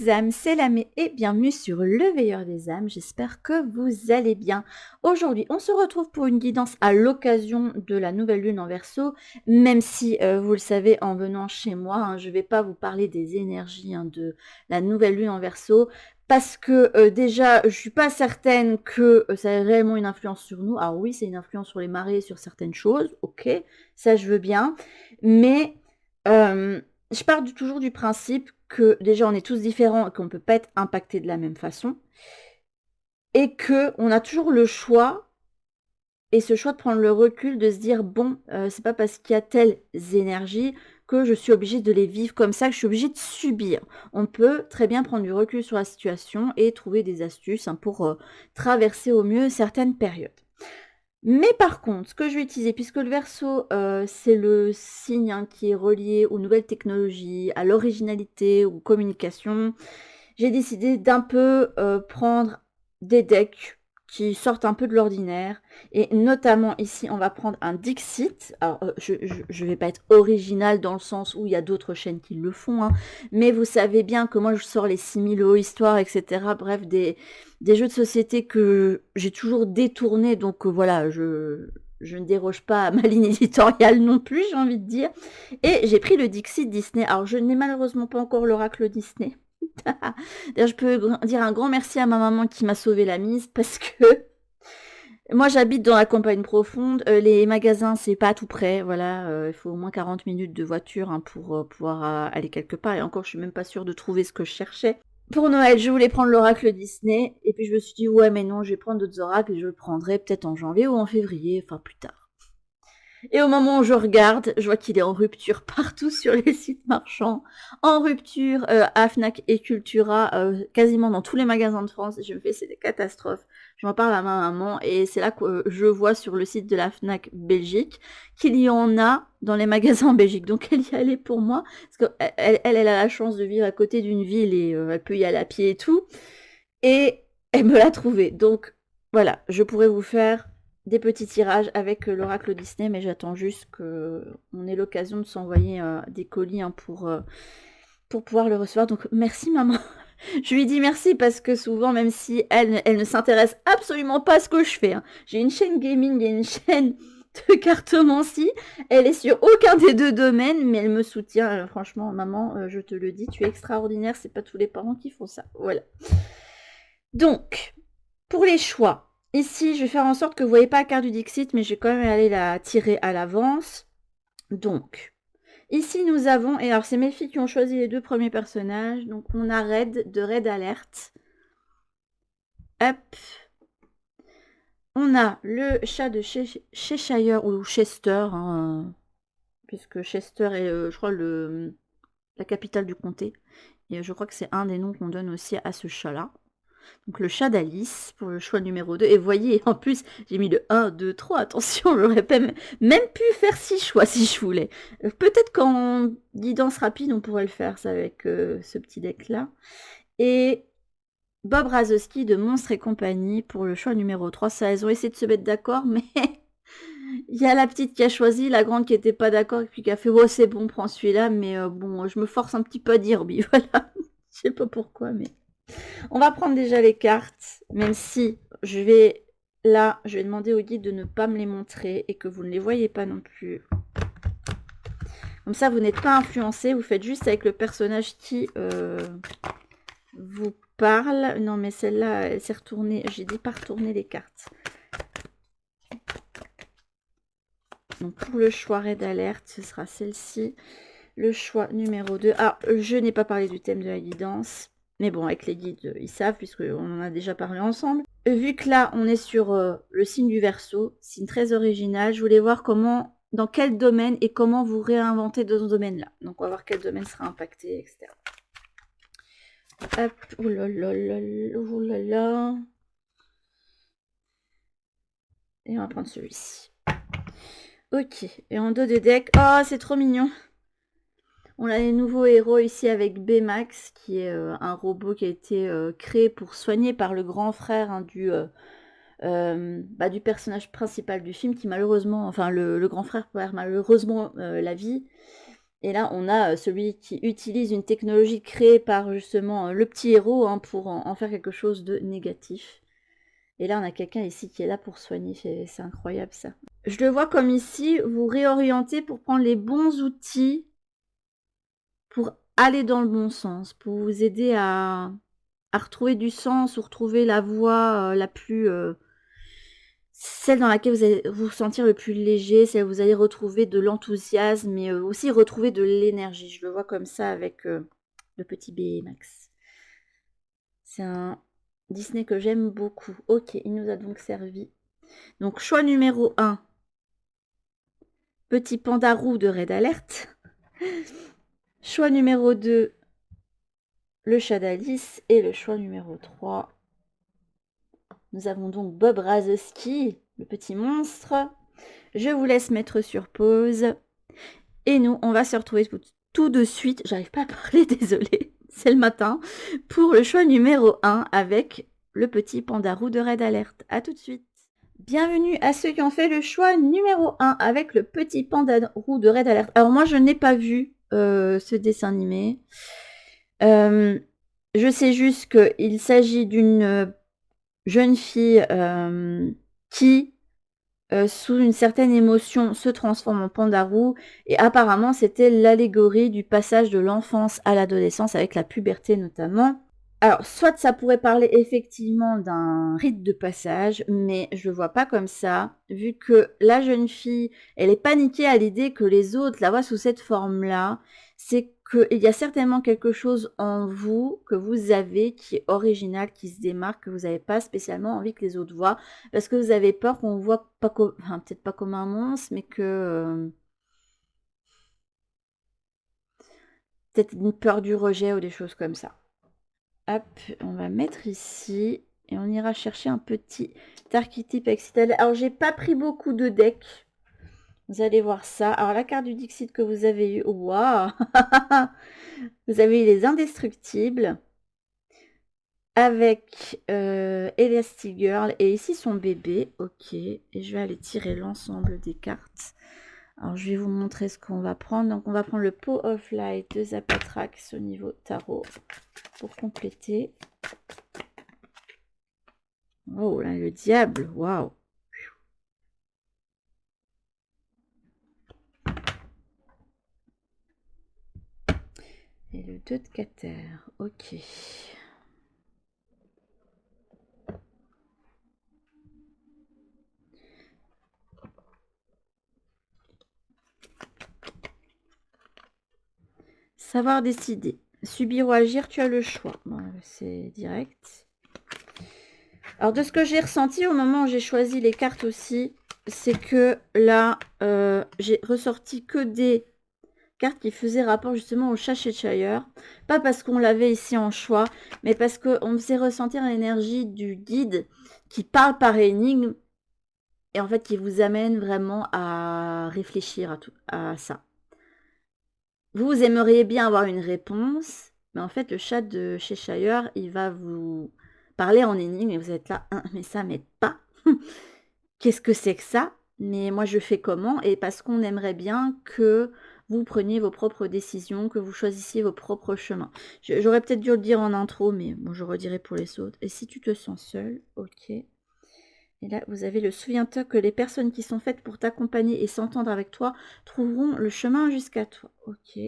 petites âmes, c'est Lamé et bienvenue sur le Veilleur des âmes, j'espère que vous allez bien. Aujourd'hui, on se retrouve pour une guidance à l'occasion de la nouvelle lune en Verseau, même si, vous le savez, en venant chez moi, je ne vais pas vous parler des énergies de la nouvelle lune en Verseau, parce que déjà, je ne suis pas certaine que ça ait réellement une influence sur nous. Alors oui, c'est une influence sur les marées, sur certaines choses, ok, ça je veux bien, mais... je pars toujours du principe que déjà on est tous différents et qu'on ne peut pas être impacté de la même façon. Et qu'on a toujours le choix, et ce choix de prendre le recul, de se dire bon, c'est pas parce qu'il y a telles énergies que je suis obligée de les vivre comme ça, que je suis obligée de subir. On peut très bien prendre du recul sur la situation et trouver des astuces pour traverser au mieux certaines périodes. Mais par contre, ce que je vais utiliser, puisque le Verseau, c'est le signe qui est relié aux nouvelles technologies, à l'originalité, aux communications, j'ai décidé d'un peu prendre des decks qui sortent un peu de l'ordinaire. Et notamment ici, on va prendre un Dixit. Alors, je vais pas être originale dans le sens où il y a d'autres chaînes qui le font, mais vous savez bien que moi, je sors les 6000 histoires, etc. Bref, des jeux de société que j'ai toujours détournés. Donc voilà, je ne déroge pas à ma ligne éditoriale non plus, j'ai envie de dire. Et j'ai pris le Dixit Disney. Alors, je n'ai malheureusement pas encore l'oracle Disney. D'ailleurs, je peux dire un grand merci à ma maman qui m'a sauvé la mise parce que moi j'habite dans la campagne profonde, les magasins c'est pas tout près, voilà, il faut au moins 40 minutes de voiture pour pouvoir aller quelque part et encore je suis même pas sûre de trouver ce que je cherchais. Pour Noël, je voulais prendre l'oracle Disney et puis je me suis dit ouais mais non, je vais prendre d'autres oracles et je le prendrai peut-être en janvier ou en février, enfin plus tard. Et au moment où je regarde, je vois qu'il est en rupture partout sur les sites marchands, en rupture à Fnac et Cultura, quasiment dans tous les magasins de France. Et je me fais, c'est des catastrophes. Je m'en parle à ma maman et c'est là que je vois sur le site de la Fnac Belgique qu'il y en a dans les magasins en Belgique. Donc elle y allait pour moi, parce qu'elle a la chance de vivre à côté d'une ville et elle peut y aller à pied et tout. Et elle me l'a trouvé. Donc voilà, je pourrais vous faire des petits tirages avec l'oracle Disney, mais j'attends juste qu'on ait l'occasion de s'envoyer des colis pour pouvoir le recevoir. Donc merci maman. Je lui dis merci parce que souvent, même si elle ne s'intéresse absolument pas à ce que je fais, j'ai une chaîne gaming et une chaîne de cartomancie, elle est sur aucun des deux domaines, mais elle me soutient. Franchement, maman, je te le dis, tu es extraordinaire, c'est pas tous les parents qui font ça. Voilà. Donc, pour les choix, ici, je vais faire en sorte que vous ne voyez pas la carte du Dixit, mais je vais quand même aller la tirer à l'avance. Donc, ici, nous avons... Et alors, c'est mes filles qui ont choisi les deux premiers personnages. Donc, on a Red de Red Alert. Hop. On a le chat de Cheshire ou Chester, puisque Chester est, je crois, la capitale du comté. Et je crois que c'est un des noms qu'on donne aussi à ce chat-là. Donc le chat d'Alice pour le choix numéro 2. Et vous voyez, en plus, j'ai mis le 1, 2, 3. Attention, j'aurais même pu faire 6 choix si je voulais. Peut-être qu'en guidance rapide, on pourrait le faire ça avec ce petit deck-là. Et Bob Razowski de Monstres et compagnie pour le choix numéro 3. Ça, elles ont essayé de se mettre d'accord, mais il y a la petite qui a choisi, la grande qui n'était pas d'accord, et puis qui a fait « Oh, c'est bon, prends celui-là. » Mais bon, je me force un petit peu à dire oui, voilà. Je sais pas pourquoi, mais... On va prendre déjà les cartes, même si je vais demander au guide de ne pas me les montrer et que vous ne les voyez pas non plus. Comme ça, vous n'êtes pas influencé, vous faites juste avec le personnage qui vous parle. Non, mais celle-là, elle s'est retournée. J'ai dit pas retourner les cartes. Donc, pour le choix Red Alert, ce sera celle-ci. Le choix numéro 2. Ah, je n'ai pas parlé du thème de la guidance. Mais bon, avec les guides, ils savent, puisqu'on en a déjà parlé ensemble. Vu que là, on est sur le signe du Verseau, signe très original, je voulais voir dans quel domaine et comment vous réinventez dans ce domaine-là. Donc, on va voir quel domaine sera impacté, etc. Hop, oulala. Et on va prendre celui-ci. Ok, et en dos de deck, oh, c'est trop mignon. On a les nouveaux héros ici avec Baymax, qui est un robot qui a été créé pour soigner par le grand frère du personnage principal du film, qui malheureusement, enfin le grand frère perd malheureusement la vie. Et là, on a celui qui utilise une technologie créée par justement le petit héros hein, pour en faire quelque chose de négatif. Et là, on a quelqu'un ici qui est là pour soigner. C'est incroyable ça. Je le vois comme ici, vous réorientez pour prendre les bons outils pour aller dans le bon sens, pour vous aider à retrouver du sens ou retrouver la voie la plus... celle dans laquelle vous allez vous sentir le plus léger, celle où vous allez retrouver de l'enthousiasme, mais aussi retrouver de l'énergie. Je le vois comme ça avec le petit Baymax. C'est un Disney que j'aime beaucoup. Ok, il nous a donc servi. Donc, choix numéro 1. Petit panda roux de Red Alert. Choix numéro 2. Le chat d'Alice. Et le choix numéro 3. Nous avons donc Bob Razowski, le petit monstre. Je vous laisse mettre sur pause. Et nous, on va se retrouver tout de suite. J'arrive pas à parler, désolée. C'est le matin. Pour le choix numéro 1 avec le petit panda roux de Red Alert. A tout de suite. Bienvenue à ceux qui ont fait le choix numéro 1 avec le petit panda roux de Red Alert. Alors moi, je n'ai pas vu ce dessin animé. Je sais juste qu'il s'agit d'une jeune fille qui, sous une certaine émotion, se transforme en panda roux. Et apparemment, c'était l'allégorie du passage de l'enfance à l'adolescence, avec la puberté notamment. Alors, soit ça pourrait parler effectivement d'un rite de passage, mais je le vois pas comme ça, vu que la jeune fille, elle est paniquée à l'idée que les autres la voient sous cette forme-là. C'est qu'il y a certainement quelque chose en vous que vous avez qui est original, qui se démarque, que vous n'avez pas spécialement envie que les autres voient, parce que vous avez peur qu'on vous voit pas comme, enfin, peut-être pas comme un monstre, mais que peut-être une peur du rejet ou des choses comme ça. Hop, on va mettre ici et on ira chercher un petit archétype Excital. Alors, j'ai pas pris beaucoup de decks. Vous allez voir ça. Alors, la carte du Dixit que vous avez eu. Waouh. Vous avez eu les indestructibles avec Elastigirl et ici son bébé. Ok, et je vais aller tirer l'ensemble des cartes. Alors, je vais vous montrer ce qu'on va prendre. Donc, on va prendre le Pot of Light de Zapatrax au niveau tarot pour compléter. Oh là, le diable, waouh. Et le 2 de Cater, ok. Savoir décider. Subir ou agir, tu as le choix. Bon, c'est direct. Alors, de ce que j'ai ressenti au moment où j'ai choisi les cartes aussi, c'est que là, j'ai ressorti que des cartes qui faisaient rapport justement au chat Cheshire. Pas parce qu'on l'avait ici en choix, mais parce qu'on me faisait ressentir l'énergie du guide qui parle par énigme et en fait qui vous amène vraiment à réfléchir à ça. Vous aimeriez bien avoir une réponse, mais en fait, le chat de Cheshire, il va vous parler en énigme et vous êtes là, mais ça m'aide pas. Qu'est-ce que c'est que ça? Mais moi, je fais comment? Et parce qu'on aimerait bien que vous preniez vos propres décisions, que vous choisissiez vos propres chemins. J'aurais peut-être dû le dire en intro, mais bon, je redirai pour les autres. Et si tu te sens seul, ok. Et là, vous avez le souviens-toi que les personnes qui sont faites pour t'accompagner et s'entendre avec toi trouveront le chemin jusqu'à toi. Ok.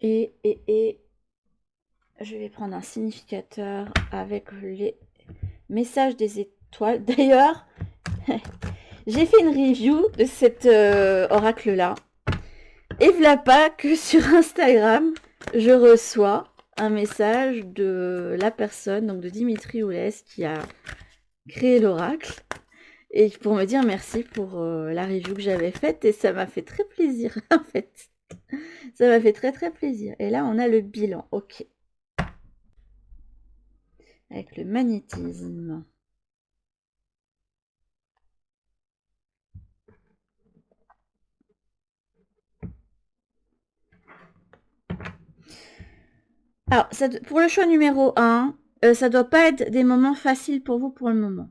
Et je vais prendre un significateur avec les messages des étoiles. D'ailleurs, j'ai fait une review de cet oracle-là. Et voilà pas que sur Instagram, je reçois un message de la personne, donc de Dimitri Oulès, qui a créé l'oracle. Et pour me dire merci pour la review que j'avais faite. Et ça m'a fait très plaisir, en fait. Ça m'a fait très très plaisir. Et là, on a le bilan. Ok. Avec le magnétisme. Alors, pour le choix numéro 1, ça doit pas être des moments faciles pour vous pour le moment.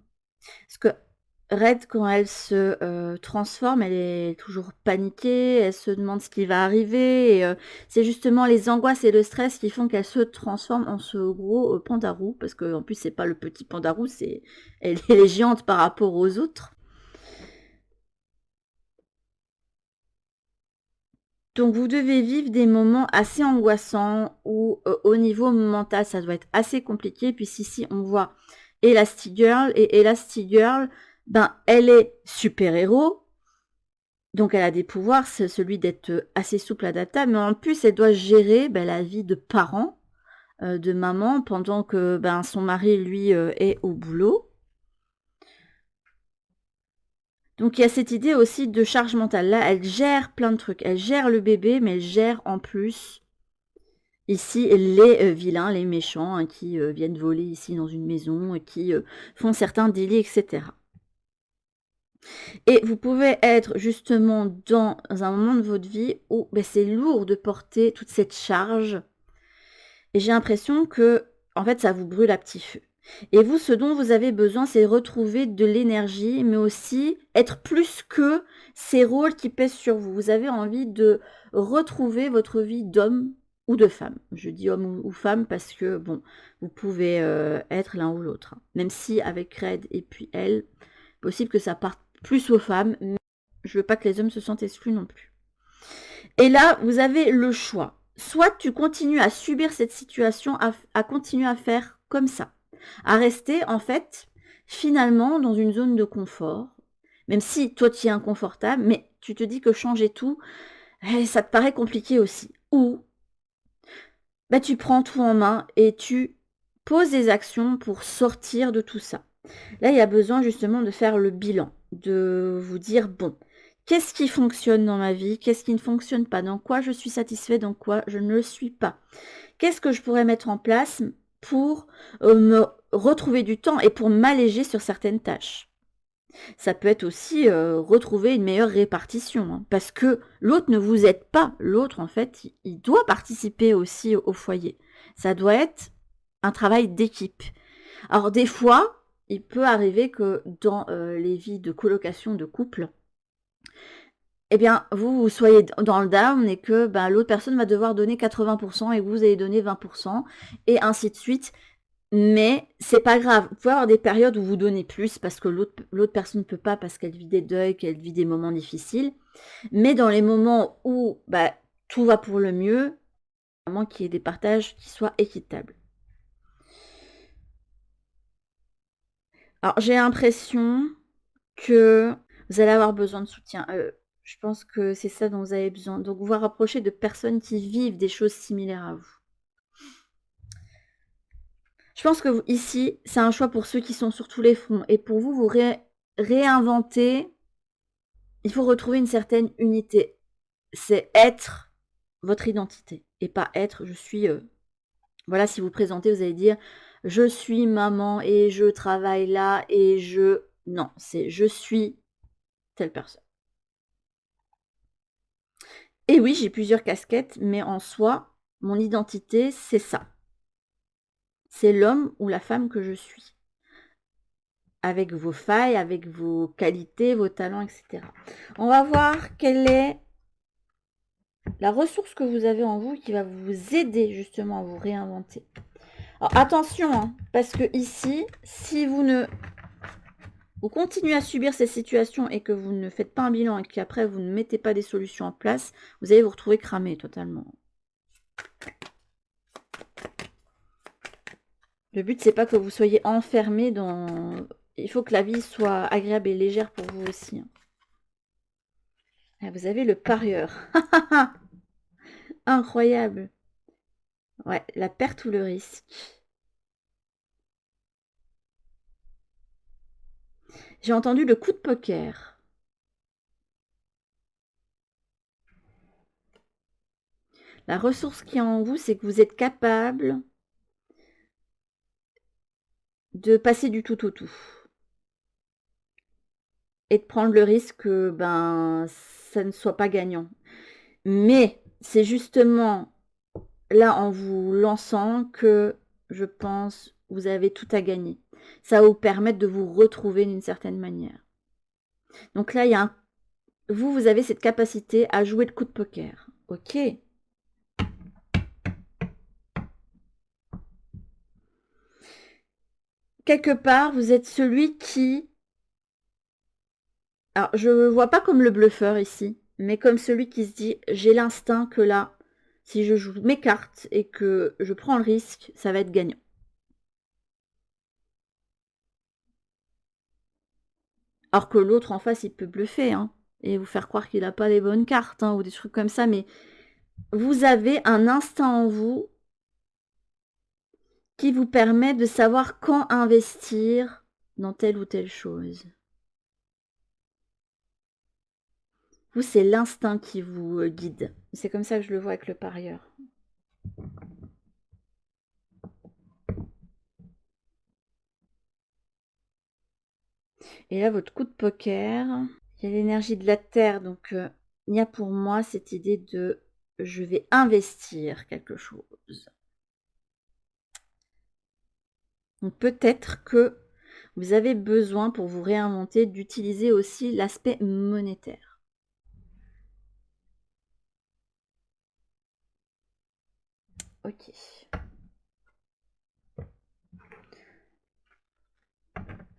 Parce que Red, quand elle se transforme, elle est toujours paniquée, elle se demande ce qui va arriver. Et, c'est justement les angoisses et le stress qui font qu'elle se transforme en ce gros pandarou, parce qu'en plus, c'est pas le petit pandarou, elle est géante par rapport aux autres. Donc vous devez vivre des moments assez angoissants où au niveau mental ça doit être assez compliqué. Puis ici on voit Elastigirl et Elastigirl, ben elle est super-héros, donc elle a des pouvoirs, c'est celui d'être assez souple, adaptable, mais en plus elle doit gérer ben, la vie de parents, de maman, pendant que ben, son mari lui est au boulot. Donc il y a cette idée aussi de charge mentale. Là, elle gère plein de trucs. Elle gère le bébé, mais elle gère en plus ici les vilains, les méchants, hein, qui viennent voler ici dans une maison, qui font certains délits, etc. Et vous pouvez être justement dans un moment de votre vie où ben, c'est lourd de porter toute cette charge. Et j'ai l'impression que, en fait, ça vous brûle à petit feu. Et vous, ce dont vous avez besoin, c'est retrouver de l'énergie, mais aussi être plus que ces rôles qui pèsent sur vous. Vous avez envie de retrouver votre vie d'homme ou de femme. Je dis homme ou femme parce que, bon, vous pouvez être l'un ou l'autre. Même si avec Red et puis elle, possible que ça parte plus aux femmes, mais je veux pas que les hommes se sentent exclus non plus. Et là, vous avez le choix. Soit tu continues à subir cette situation, à continuer à faire comme ça, à rester en fait finalement dans une zone de confort, même si toi tu es inconfortable, mais tu te dis que changer tout, ça te paraît compliqué aussi. Ou bah, tu prends tout en main et tu poses des actions pour sortir de tout ça. Là, il y a besoin justement de faire le bilan, de vous dire, bon, qu'est-ce qui fonctionne dans ma vie, qu'est-ce qui ne fonctionne pas, dans quoi je suis satisfait, dans quoi je ne le suis pas. Qu'est-ce que je pourrais mettre en place pour me retrouver du temps et pour m'alléger sur certaines tâches. Ça peut être aussi retrouver une meilleure répartition, hein, parce que l'autre ne vous aide pas. L'autre, en fait, il doit participer aussi au foyer. Ça doit être un travail d'équipe. Alors des fois, il peut arriver que dans les vies de colocation de couple, eh bien, vous soyez dans le down et que ben, l'autre personne va devoir donner 80% et vous allez donner 20%, et ainsi de suite. Mais c'est pas grave. Vous pouvez avoir des périodes où vous donnez plus parce que l'autre personne ne peut pas, parce qu'elle vit des deuils, qu'elle vit des moments difficiles. Mais dans les moments où bah, tout va pour le mieux, vraiment qu'il y ait des partages qui soient équitables. Alors j'ai l'impression que vous allez avoir besoin de soutien. Je pense que c'est ça dont vous avez besoin. Donc vous rapprocher de personnes qui vivent des choses similaires à vous. Je pense que ici, c'est un choix pour ceux qui sont sur tous les fronts. Et pour vous, vous réinventez. Il faut retrouver une certaine unité. C'est être votre identité. Et pas être, je suis... voilà, si vous présentez, vous allez dire, je suis maman et je travaille là et je... Non, c'est je suis telle personne. Et oui, j'ai plusieurs casquettes, mais en soi, mon identité, c'est ça. C'est l'homme ou la femme que je suis. Avec vos failles, avec vos qualités, vos talents, etc. On va voir quelle est la ressource que vous avez en vous qui va vous aider justement à vous réinventer. Alors attention, hein, parce que ici, si vous continuez à subir ces situations et que vous ne faites pas un bilan et qu'après vous ne mettez pas des solutions en place, vous allez vous retrouver cramé totalement. Le but, c'est pas que vous soyez enfermé dans... Il faut que la vie soit agréable et légère pour vous aussi. Ah, vous avez le parieur. Incroyable. Ouais, la perte ou le risque. J'ai entendu le coup de poker. La ressource qui est en vous, c'est que vous êtes capable de passer du tout au tout. Et de prendre le risque que ben, ça ne soit pas gagnant. Mais c'est justement là, en vous lançant, que je pense vous avez tout à gagner. Ça va vous permettre de vous retrouver d'une certaine manière. Donc là, il y a vous avez cette capacité à jouer le coup de poker. Ok. Quelque part, vous êtes celui qui... Alors, je ne vois pas comme le bluffeur ici, mais comme celui qui se dit, j'ai l'instinct que là, si je joue mes cartes et que je prends le risque, ça va être gagnant. Alors que l'autre en face, il peut bluffer, hein, et vous faire croire qu'il n'a pas les bonnes cartes, hein, ou des trucs comme ça, mais vous avez un instinct en vous qui vous permet de savoir quand investir dans telle ou telle chose. Vous, c'est l'instinct qui vous guide. C'est comme ça que je le vois avec le parieur. Et là, votre coup de poker, il y a l'énergie de la terre, donc il y a pour moi cette idée de je vais investir quelque chose. Donc peut-être que vous avez besoin pour vous réinventer d'utiliser aussi l'aspect monétaire. Ok.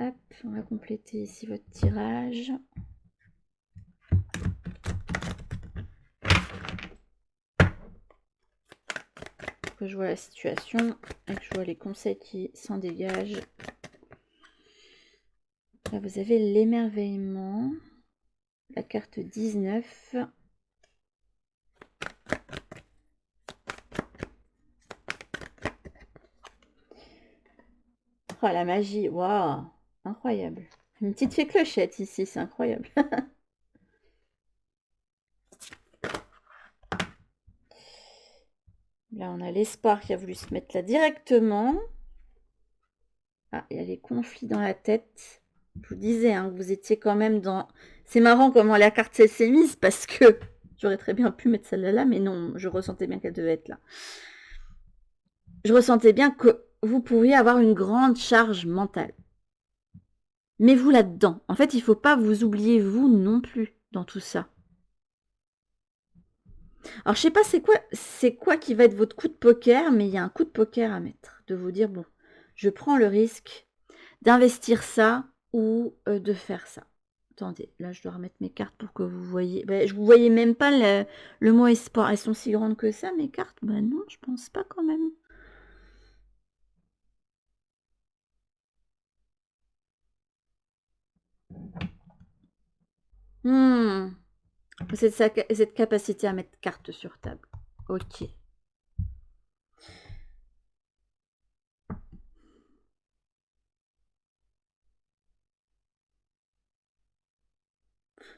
Hop, on va compléter ici votre tirage. Que je vois la situation et que je vois les conseils qui s'en dégagent. Là, vous avez l'émerveillement, la carte 19. Oh, la magie, waouh, incroyable. Une petite fée clochette ici, c'est incroyable. Là, on a l'espoir qui a voulu se mettre là directement. Ah, il y a les conflits dans la tête. Je vous disais, hein, que vous étiez quand même dans... C'est marrant comment la carte s'est mise parce que j'aurais très bien pu mettre celle-là là, mais non, je ressentais bien qu'elle devait être là. Je ressentais bien que vous pourriez avoir une grande charge mentale. Mais vous là-dedans. En fait, il ne faut pas vous oublier vous non plus dans tout ça. Alors, je sais pas c'est quoi qui va être votre coup de poker, mais il y a un coup de poker à mettre. De vous dire, bon, je prends le risque d'investir ça ou de faire ça. Attendez, là, je dois remettre mes cartes pour que vous voyez. Ben, je ne vous voyez même pas le mot espoir. Elles sont si grandes que ça, mes cartes? Ben non, je pense pas quand même. Hmm. Cette capacité à mettre carte sur table. Ok.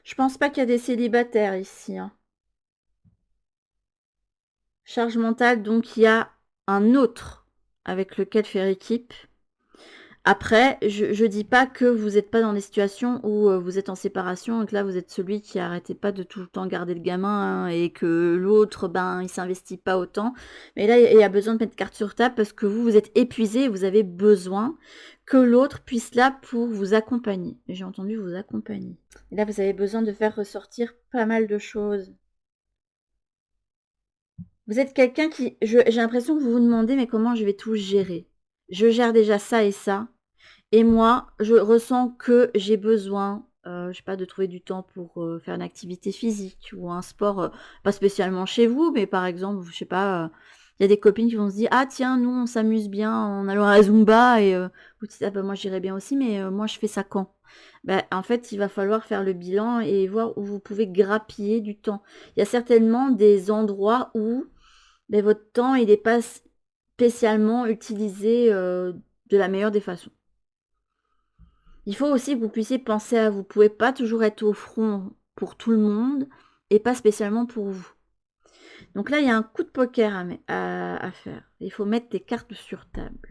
Je pense pas qu'il y a des célibataires ici, hein. Charge mentale, donc il y a un autre avec lequel faire équipe. Après, je dis pas que vous n'êtes pas dans des situations où vous êtes en séparation et que là vous êtes celui qui arrêtait pas de tout le temps garder le gamin, hein, et que l'autre, ben, il s'investit pas autant. Mais là, il y a besoin de mettre carte sur table parce que vous êtes épuisé et vous avez besoin que l'autre puisse là pour vous accompagner. J'ai entendu vous accompagner. Et là, vous avez besoin de faire ressortir pas mal de choses. Vous êtes quelqu'un qui... J'ai l'impression que vous vous demandez, mais comment je vais tout gérer? Je gère déjà ça et ça. Et moi, je ressens que j'ai besoin, je sais pas, de trouver du temps pour faire une activité physique ou un sport, pas spécialement chez vous, mais par exemple, je sais pas, il y a des copines qui vont se dire, ah tiens, nous, on s'amuse bien en allant à la Zumba et vous dites, ah bah moi j'irais bien aussi, mais moi je fais ça quand? Ben, en fait, il va falloir faire le bilan et voir où vous pouvez grappiller du temps. Il y a certainement des endroits où ben, votre temps, il n'est pas spécialement utilisé de la meilleure des façons. Il faut aussi que vous puissiez penser à vous. Vous pouvez pas toujours être au front pour tout le monde et pas spécialement pour vous. Donc là, il y a un coup de poker à faire. Il faut mettre des cartes sur table.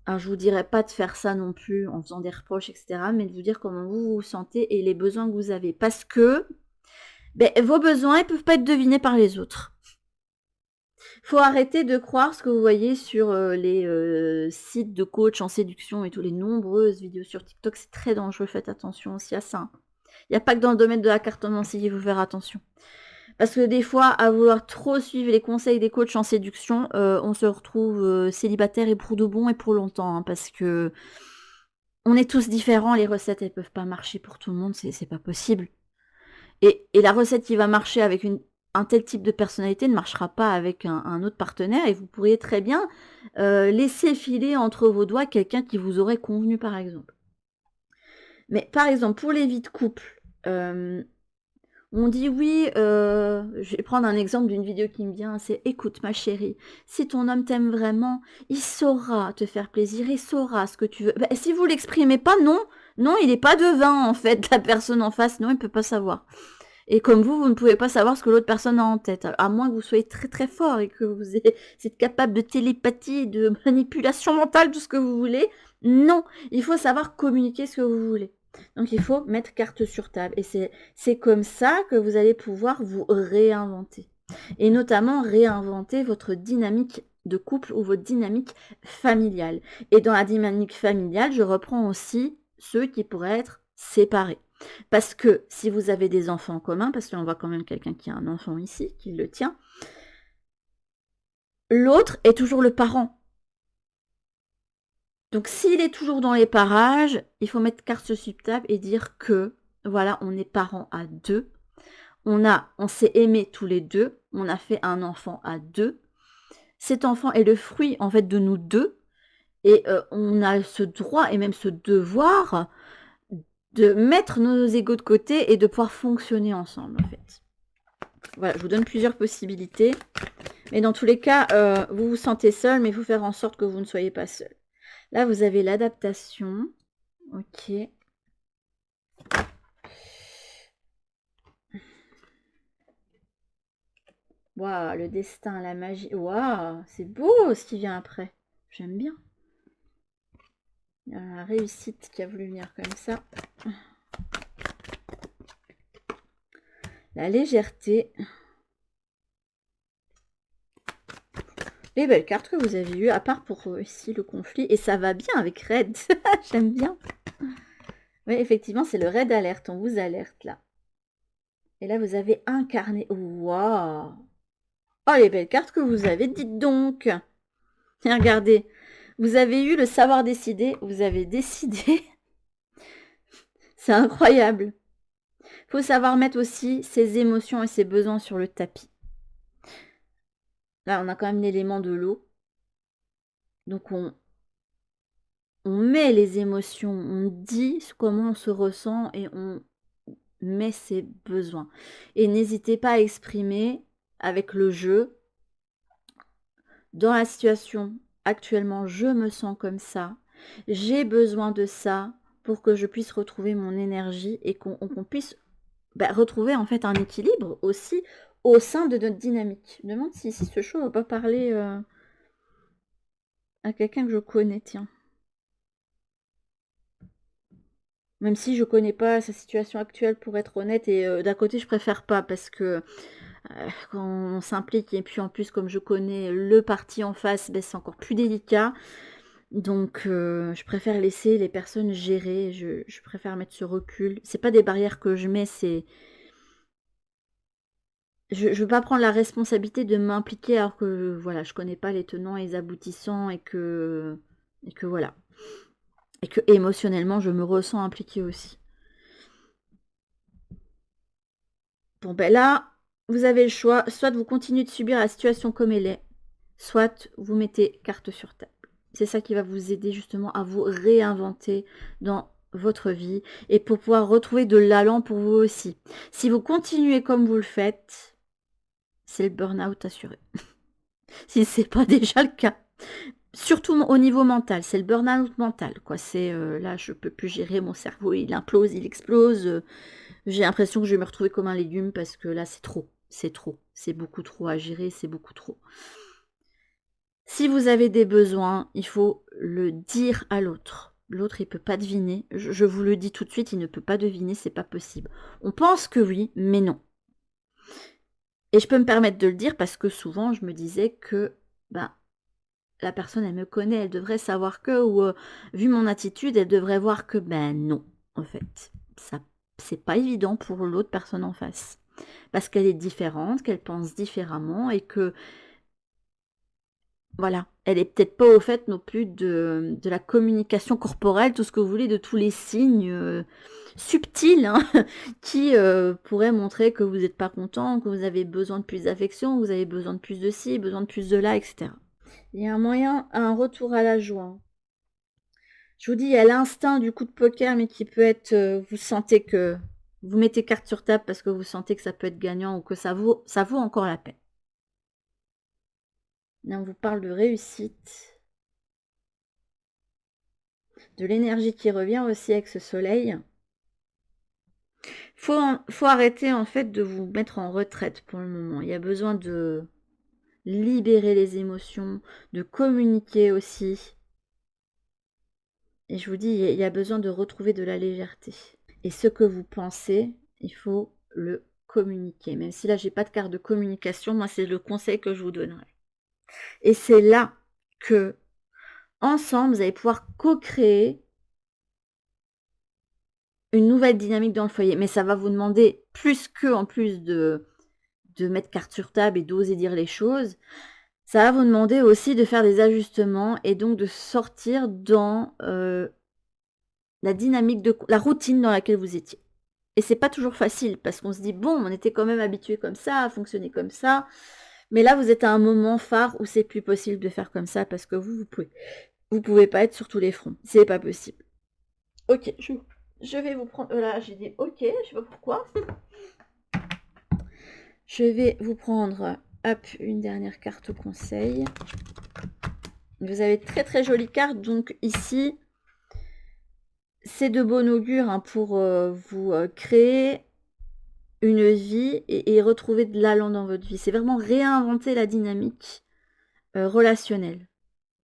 Alors, je vous dirais pas de faire ça non plus en faisant des reproches, etc., mais de vous dire comment vous vous sentez et les besoins que vous avez. Parce que ben, vos besoins, ils peuvent pas être devinés par les autres. Faut arrêter de croire ce que vous voyez sur les sites de coach en séduction et tous les nombreuses vidéos sur TikTok. C'est très dangereux. Faites attention aussi à ça. Il n'y a pas que dans le domaine de la cartomancie qu'il faut faire attention. Parce que des fois, à vouloir trop suivre les conseils des coachs en séduction, on se retrouve célibataire et pour de bon et pour longtemps. Hein, parce que on est tous différents, les recettes, elles peuvent pas marcher pour tout le monde, c'est pas possible. Et la recette qui va marcher avec un tel type de personnalité ne marchera pas avec un autre partenaire et vous pourriez très bien laisser filer entre vos doigts quelqu'un qui vous aurait convenu, par exemple. Mais par exemple, pour les vies de couple, on dit oui, je vais prendre un exemple d'une vidéo qui me vient, c'est écoute ma chérie, si ton homme t'aime vraiment, il saura te faire plaisir, il saura ce que tu veux. Bah, si vous l'exprimez pas, non, non, il n'est pas devin en fait, la personne en face, non, il peut pas savoir. Et comme vous ne pouvez pas savoir ce que l'autre personne a en tête, à moins que vous soyez très très fort et que vous êtes capable de télépathie, de manipulation mentale, tout ce que vous voulez. Non, il faut savoir communiquer ce que vous voulez. Donc il faut mettre carte sur table. Et c'est comme ça que vous allez pouvoir vous réinventer. Et notamment réinventer votre dynamique de couple ou votre dynamique familiale. Et dans la dynamique familiale, je reprends aussi ceux qui pourraient être séparés. Parce que si vous avez des enfants en commun, parce qu'on voit quand même quelqu'un qui a un enfant ici, qui le tient, l'autre est toujours le parent. Donc s'il est toujours dans les parages, il faut mettre carte sur table et dire que, voilà, on est parents à deux, on s'est aimés tous les deux, on a fait un enfant à deux, cet enfant est le fruit en fait de nous deux, et on a ce droit et même ce devoir de mettre nos égos de côté et de pouvoir fonctionner ensemble en fait. Voilà, je vous donne plusieurs possibilités. Mais dans tous les cas, vous vous sentez seul, mais il faut faire en sorte que vous ne soyez pas seul. Là, vous avez l'adaptation. Ok. Waouh, le destin, la magie. Waouh, c'est beau ce qui vient après. J'aime bien. La réussite qui a voulu venir comme ça. La légèreté. Les belles cartes que vous avez eues, à part pour ici le conflit. Et ça va bien avec Red. J'aime bien. Oui, effectivement, c'est le Red Alert. On vous alerte là. Et là, vous avez incarné. Waouh. Oh, les belles cartes que vous avez, dites donc. Et regardez, vous avez eu le savoir décider. Vous avez décidé. C'est incroyable. Il faut savoir mettre aussi ses émotions et ses besoins sur le tapis. Là, on a quand même l'élément de l'eau. Donc, on met les émotions, on dit comment on se ressent et on met ses besoins. Et n'hésitez pas à exprimer avec le jeu. Dans la situation actuellement, je me sens comme ça. J'ai besoin de ça pour que je puisse retrouver mon énergie et qu'on puisse retrouver en fait un équilibre aussi au sein de notre dynamique. Je me demande si ce show ne va pas parler à quelqu'un que je connais, tiens. Même si je connais pas sa situation actuelle pour être honnête, et d'un côté je préfère pas parce que quand on s'implique et puis en plus comme je connais le parti en face, c'est encore plus délicat. Donc je préfère laisser les personnes gérer, je préfère mettre ce recul. C'est pas des barrières que je mets, c'est... Je veux pas prendre la responsabilité de m'impliquer alors que voilà, je connais pas les tenants et les aboutissants et que voilà. Et que émotionnellement, je me ressens impliquée aussi. Bon ben là, vous avez le choix, soit vous continuez de subir la situation comme elle est, soit vous mettez carte sur table. C'est ça qui va vous aider justement à vous réinventer dans votre vie et pour pouvoir retrouver de l'allant pour vous aussi. Si vous continuez comme vous le faites, c'est le burn-out assuré. Si c'est pas déjà le cas. Surtout au niveau mental, c'est le burn-out mental, quoi. C'est là, je peux plus gérer, mon cerveau, il implose, il explose. J'ai l'impression que je vais me retrouver comme un légume parce que là, c'est trop, c'est beaucoup trop à gérer, c'est beaucoup trop. Si vous avez des besoins, il faut le dire à l'autre. L'autre, il peut pas deviner. Je vous le dis tout de suite, il ne peut pas deviner, c'est pas possible. On pense que oui, mais non. Et je peux me permettre de le dire parce que souvent, je me disais que la personne, elle me connaît, elle devrait savoir que, ou vu mon attitude, elle devrait voir que, non, en fait, c'est pas évident pour l'autre personne en face. Parce qu'elle est différente, qu'elle pense différemment et que, voilà, elle est peut-être pas au fait non plus de la communication corporelle, tout ce que vous voulez, de tous les signes subtils hein, qui pourraient montrer que vous n'êtes pas content, que vous avez besoin de plus d'affection, vous avez besoin de plus de ci, besoin de plus de là, etc. Il y a un moyen, un retour à la joie. Je vous dis, il y a l'instinct du coup de poker, mais qui peut être, vous sentez que vous mettez carte sur table parce que vous sentez que ça peut être gagnant ou que ça vaut encore la peine. Là, on vous parle de réussite, de l'énergie qui revient aussi avec ce soleil. Faut arrêter en fait de vous mettre en retraite pour le moment. Il y a besoin de libérer les émotions, de communiquer aussi. Et je vous dis, il y a besoin de retrouver de la légèreté. Et ce que vous pensez, il faut le communiquer. Même si là, j'ai pas de carte de communication, moi, c'est le conseil que je vous donnerai. Et c'est là que, ensemble, vous allez pouvoir co-créer une nouvelle dynamique dans le foyer. Mais ça va vous demander plus que, en plus de mettre carte sur table et d'oser dire les choses, ça va vous demander aussi de faire des ajustements et donc de sortir dans la dynamique de la routine dans laquelle vous étiez. Et c'est pas toujours facile parce qu'on se dit bon, on était quand même habitué comme ça, à fonctionner comme ça. Mais là, vous êtes à un moment phare où c'est plus possible de faire comme ça parce que vous pouvez pas être sur tous les fronts. C'est pas possible. Ok, je vais vous prendre. Là, j'ai dit ok, je sais pas pourquoi. Je vais vous prendre, hop, une dernière carte conseil. Vous avez très très jolie carte, donc ici, c'est de bon augure hein, pour vous créer une vie et retrouver de l'allant dans votre vie. C'est vraiment réinventer la dynamique relationnelle,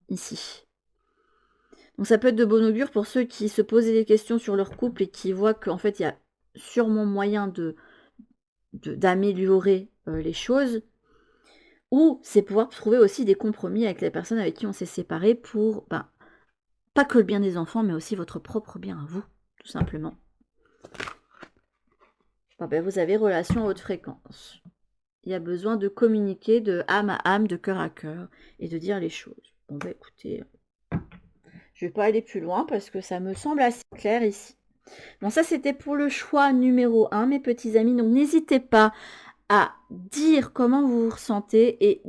ici. Donc ça peut être de bon augure pour ceux qui se posaient des questions sur leur couple et qui voient qu'en fait, il y a sûrement moyen d'améliorer les choses. Ou c'est pouvoir trouver aussi des compromis avec les personnes avec qui on s'est séparé pour, pas que le bien des enfants, mais aussi votre propre bien à vous, tout simplement. Vous avez relation à haute fréquence. Il y a besoin de communiquer de âme à âme, de cœur à cœur, et de dire les choses. Écoutez, je vais pas aller plus loin parce que ça me semble assez clair ici. Bon, ça c'était pour le choix numéro 1, mes petits amis. Donc n'hésitez pas à dire comment vous vous ressentez et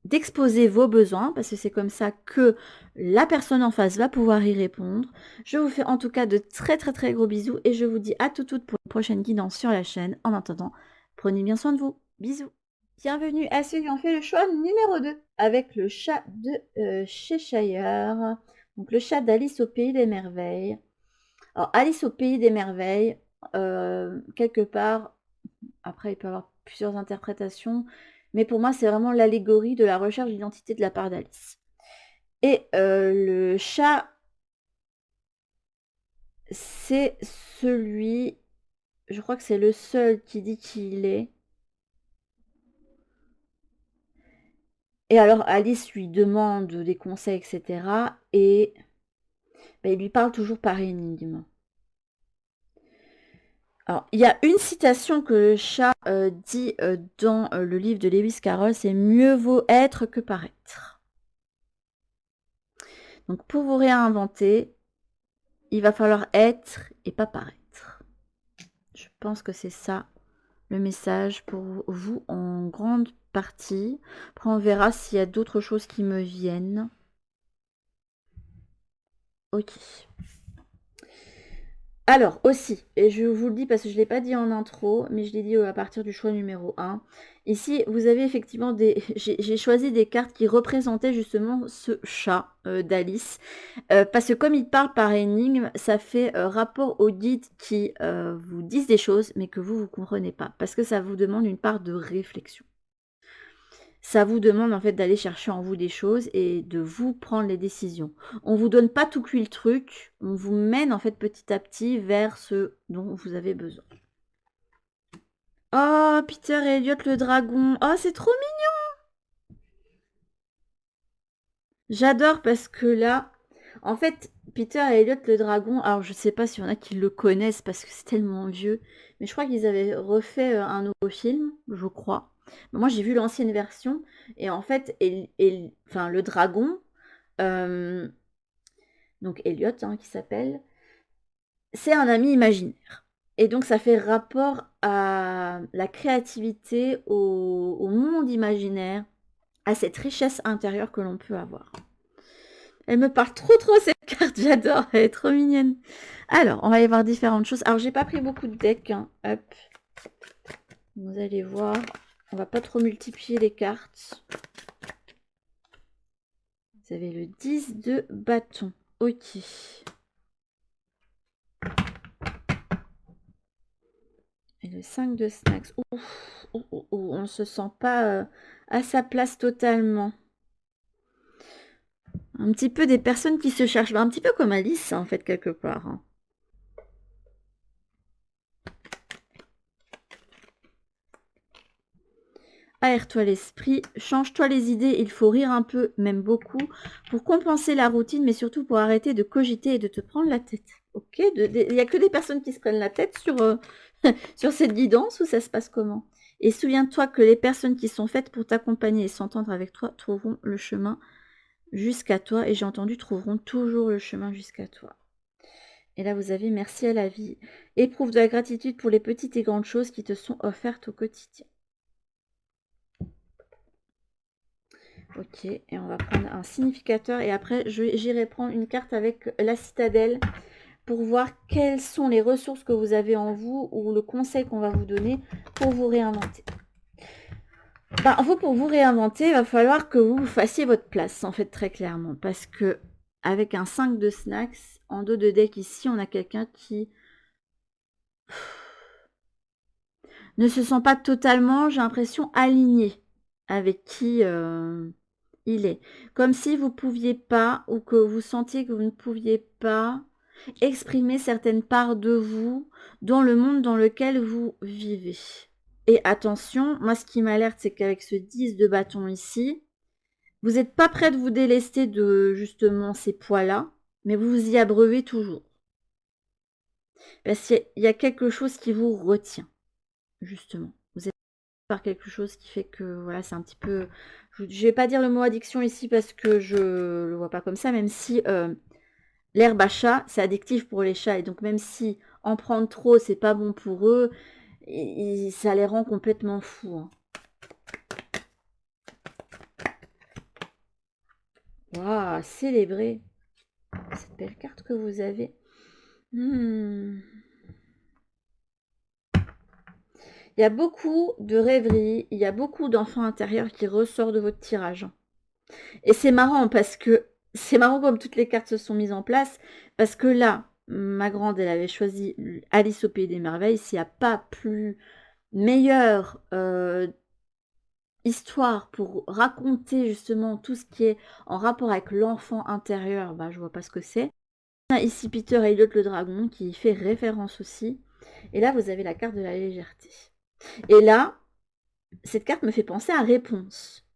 d'exposer vos besoins parce que c'est comme ça que la personne en face va pouvoir y répondre. Je vous fais en tout cas de très très très gros bisous et je vous dis à tout pour une prochaine guidance sur la chaîne. En attendant, prenez bien soin de vous. Bisous. Bienvenue à ceux qui ont fait le choix numéro 2 avec le chat de Cheshire. Donc le chat d'Alice au Pays des Merveilles. Alors Alice au Pays des Merveilles, quelque part, après il peut y avoir plusieurs interprétations, mais pour moi c'est vraiment l'allégorie de la recherche d'identité de la part d'Alice. Et le chat, c'est celui, je crois que c'est le seul qui dit qui il est. Et alors Alice lui demande des conseils, etc. Et il lui parle toujours par énigme. Alors, il y a une citation que le chat dit dans le livre de Lewis Carroll, c'est « Mieux vaut être que paraître ». Donc, pour vous réinventer, il va falloir être et pas paraître. Je pense que c'est ça le message pour vous en grande partie. Après, on verra s'il y a d'autres choses qui me viennent. Ok. Alors aussi, et je vous le dis parce que je ne l'ai pas dit en intro, mais je l'ai dit à partir du choix numéro 1. Ici, vous avez effectivement j'ai choisi des cartes qui représentaient justement ce chat d'Alice. Parce que comme il parle par énigme, ça fait rapport aux guides qui vous disent des choses, mais que vous ne comprenez pas. Parce que ça vous demande une part de réflexion. Ça vous demande en fait d'aller chercher en vous des choses et de vous prendre les décisions. On vous donne pas tout cuit le truc, on vous mène en fait petit à petit vers ce dont vous avez besoin. Oh, Peter et Elliot le dragon. Oh, c'est trop mignon. J'adore parce que là, En fait, Peter et Elliot le dragon, alors je sais pas s'il y en a qui le connaissent parce que c'est tellement vieux, mais je crois qu'ils avaient refait un nouveau film, je crois. Moi, j'ai vu l'ancienne version, et en fait, enfin, le dragon, euh, donc Elliot, hein, qui s'appelle, c'est un ami imaginaire. Et donc, ça fait rapport à la créativité, au monde imaginaire, à cette richesse intérieure que l'on peut avoir. Elle me parle trop trop cette carte, j'adore, elle est trop mignonne. Alors, on va y voir différentes choses. Alors, j'ai pas pris beaucoup de decks, hein. Hop. Vous allez voir, on va pas trop multiplier les cartes. Vous avez le 10 de bâton. Ok. Et le 5 de snacks. Ouf, on ne se sent pas à sa place totalement. Un petit peu des personnes qui se cherchent. Un petit peu comme Alice, en fait, quelque part. Hein. Aère-toi l'esprit, change-toi les idées, il faut rire un peu, même beaucoup, pour compenser la routine, mais surtout pour arrêter de cogiter et de te prendre la tête. Ok, il n'y a que des personnes qui se prennent la tête sur, sur cette guidance, ou ça se passe comment? Et souviens-toi que les personnes qui sont faites pour t'accompagner et s'entendre avec toi trouveront le chemin jusqu'à toi, et j'ai entendu trouveront toujours le chemin jusqu'à toi. Et là, vous avez merci à la vie. Éprouve de la gratitude pour les petites et grandes choses qui te sont offertes au quotidien. Ok, et on va prendre un significateur et après j'irai prendre une carte avec la citadelle pour voir quelles sont les ressources que vous avez en vous ou le conseil qu'on va vous donner pour vous réinventer. Ben, vous, pour vous réinventer, il va falloir que vous fassiez votre place, en fait, très clairement. Parce que avec un 5 de snacks, en dos de deck ici, on a quelqu'un qui ne se sent pas totalement, j'ai l'impression, aligné avec qui il est. Comme si vous ne pouviez pas, ou que vous sentiez que vous ne pouviez pas exprimer certaines parts de vous dans le monde dans lequel vous vivez. Et attention, moi ce qui m'alerte, c'est qu'avec ce 10 de bâton ici, vous n'êtes pas prêt de vous délester de justement ces poids-là, mais vous vous y abreuvez toujours. Parce qu'il y a quelque chose qui vous retient, justement. Vous êtes par quelque chose qui fait que, voilà, c'est un petit peu... Je ne vais pas dire le mot addiction ici parce que je le vois pas comme ça, même si l'herbe à chat, c'est addictif pour les chats. Et donc même si en prendre trop, c'est pas bon pour eux, ça les rend complètement fous. Hein. Waouh, célébrer cette belle carte que vous avez. Il y a beaucoup de rêveries, il y a beaucoup d'enfants intérieurs qui ressortent de votre tirage. Et c'est marrant parce que c'est marrant comme toutes les cartes se sont mises en place, parce que là, ma grande, elle avait choisi Alice au Pays des Merveilles. S'il n'y a pas plus meilleure histoire pour raconter justement tout ce qui est en rapport avec l'enfant intérieur, bah, je vois pas ce que c'est. Ici Peter et Elliot le dragon qui fait référence aussi. Et là, vous avez la carte de la légèreté. Et là, cette carte me fait penser à Réponse.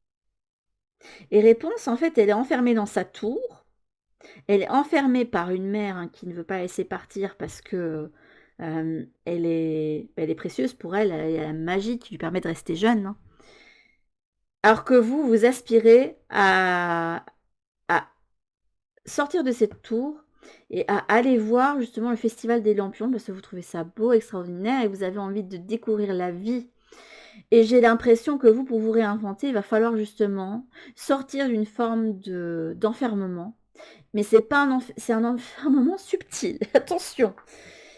Et Réponse, en fait, elle est enfermée dans sa tour. Elle est enfermée par une mère hein, qui ne veut pas la laisser partir parce que elle est précieuse pour elle. Elle a la magie qui lui permet de rester jeune. Hein. Alors que vous, vous aspirez à sortir de cette tour et à aller voir justement le Festival des Lampions parce que vous trouvez ça beau, extraordinaire et vous avez envie de découvrir la vie. Et j'ai l'impression que vous, pour vous réinventer, il va falloir justement sortir d'une forme d'enfermement. Mais c'est un enfermement subtil. Attention.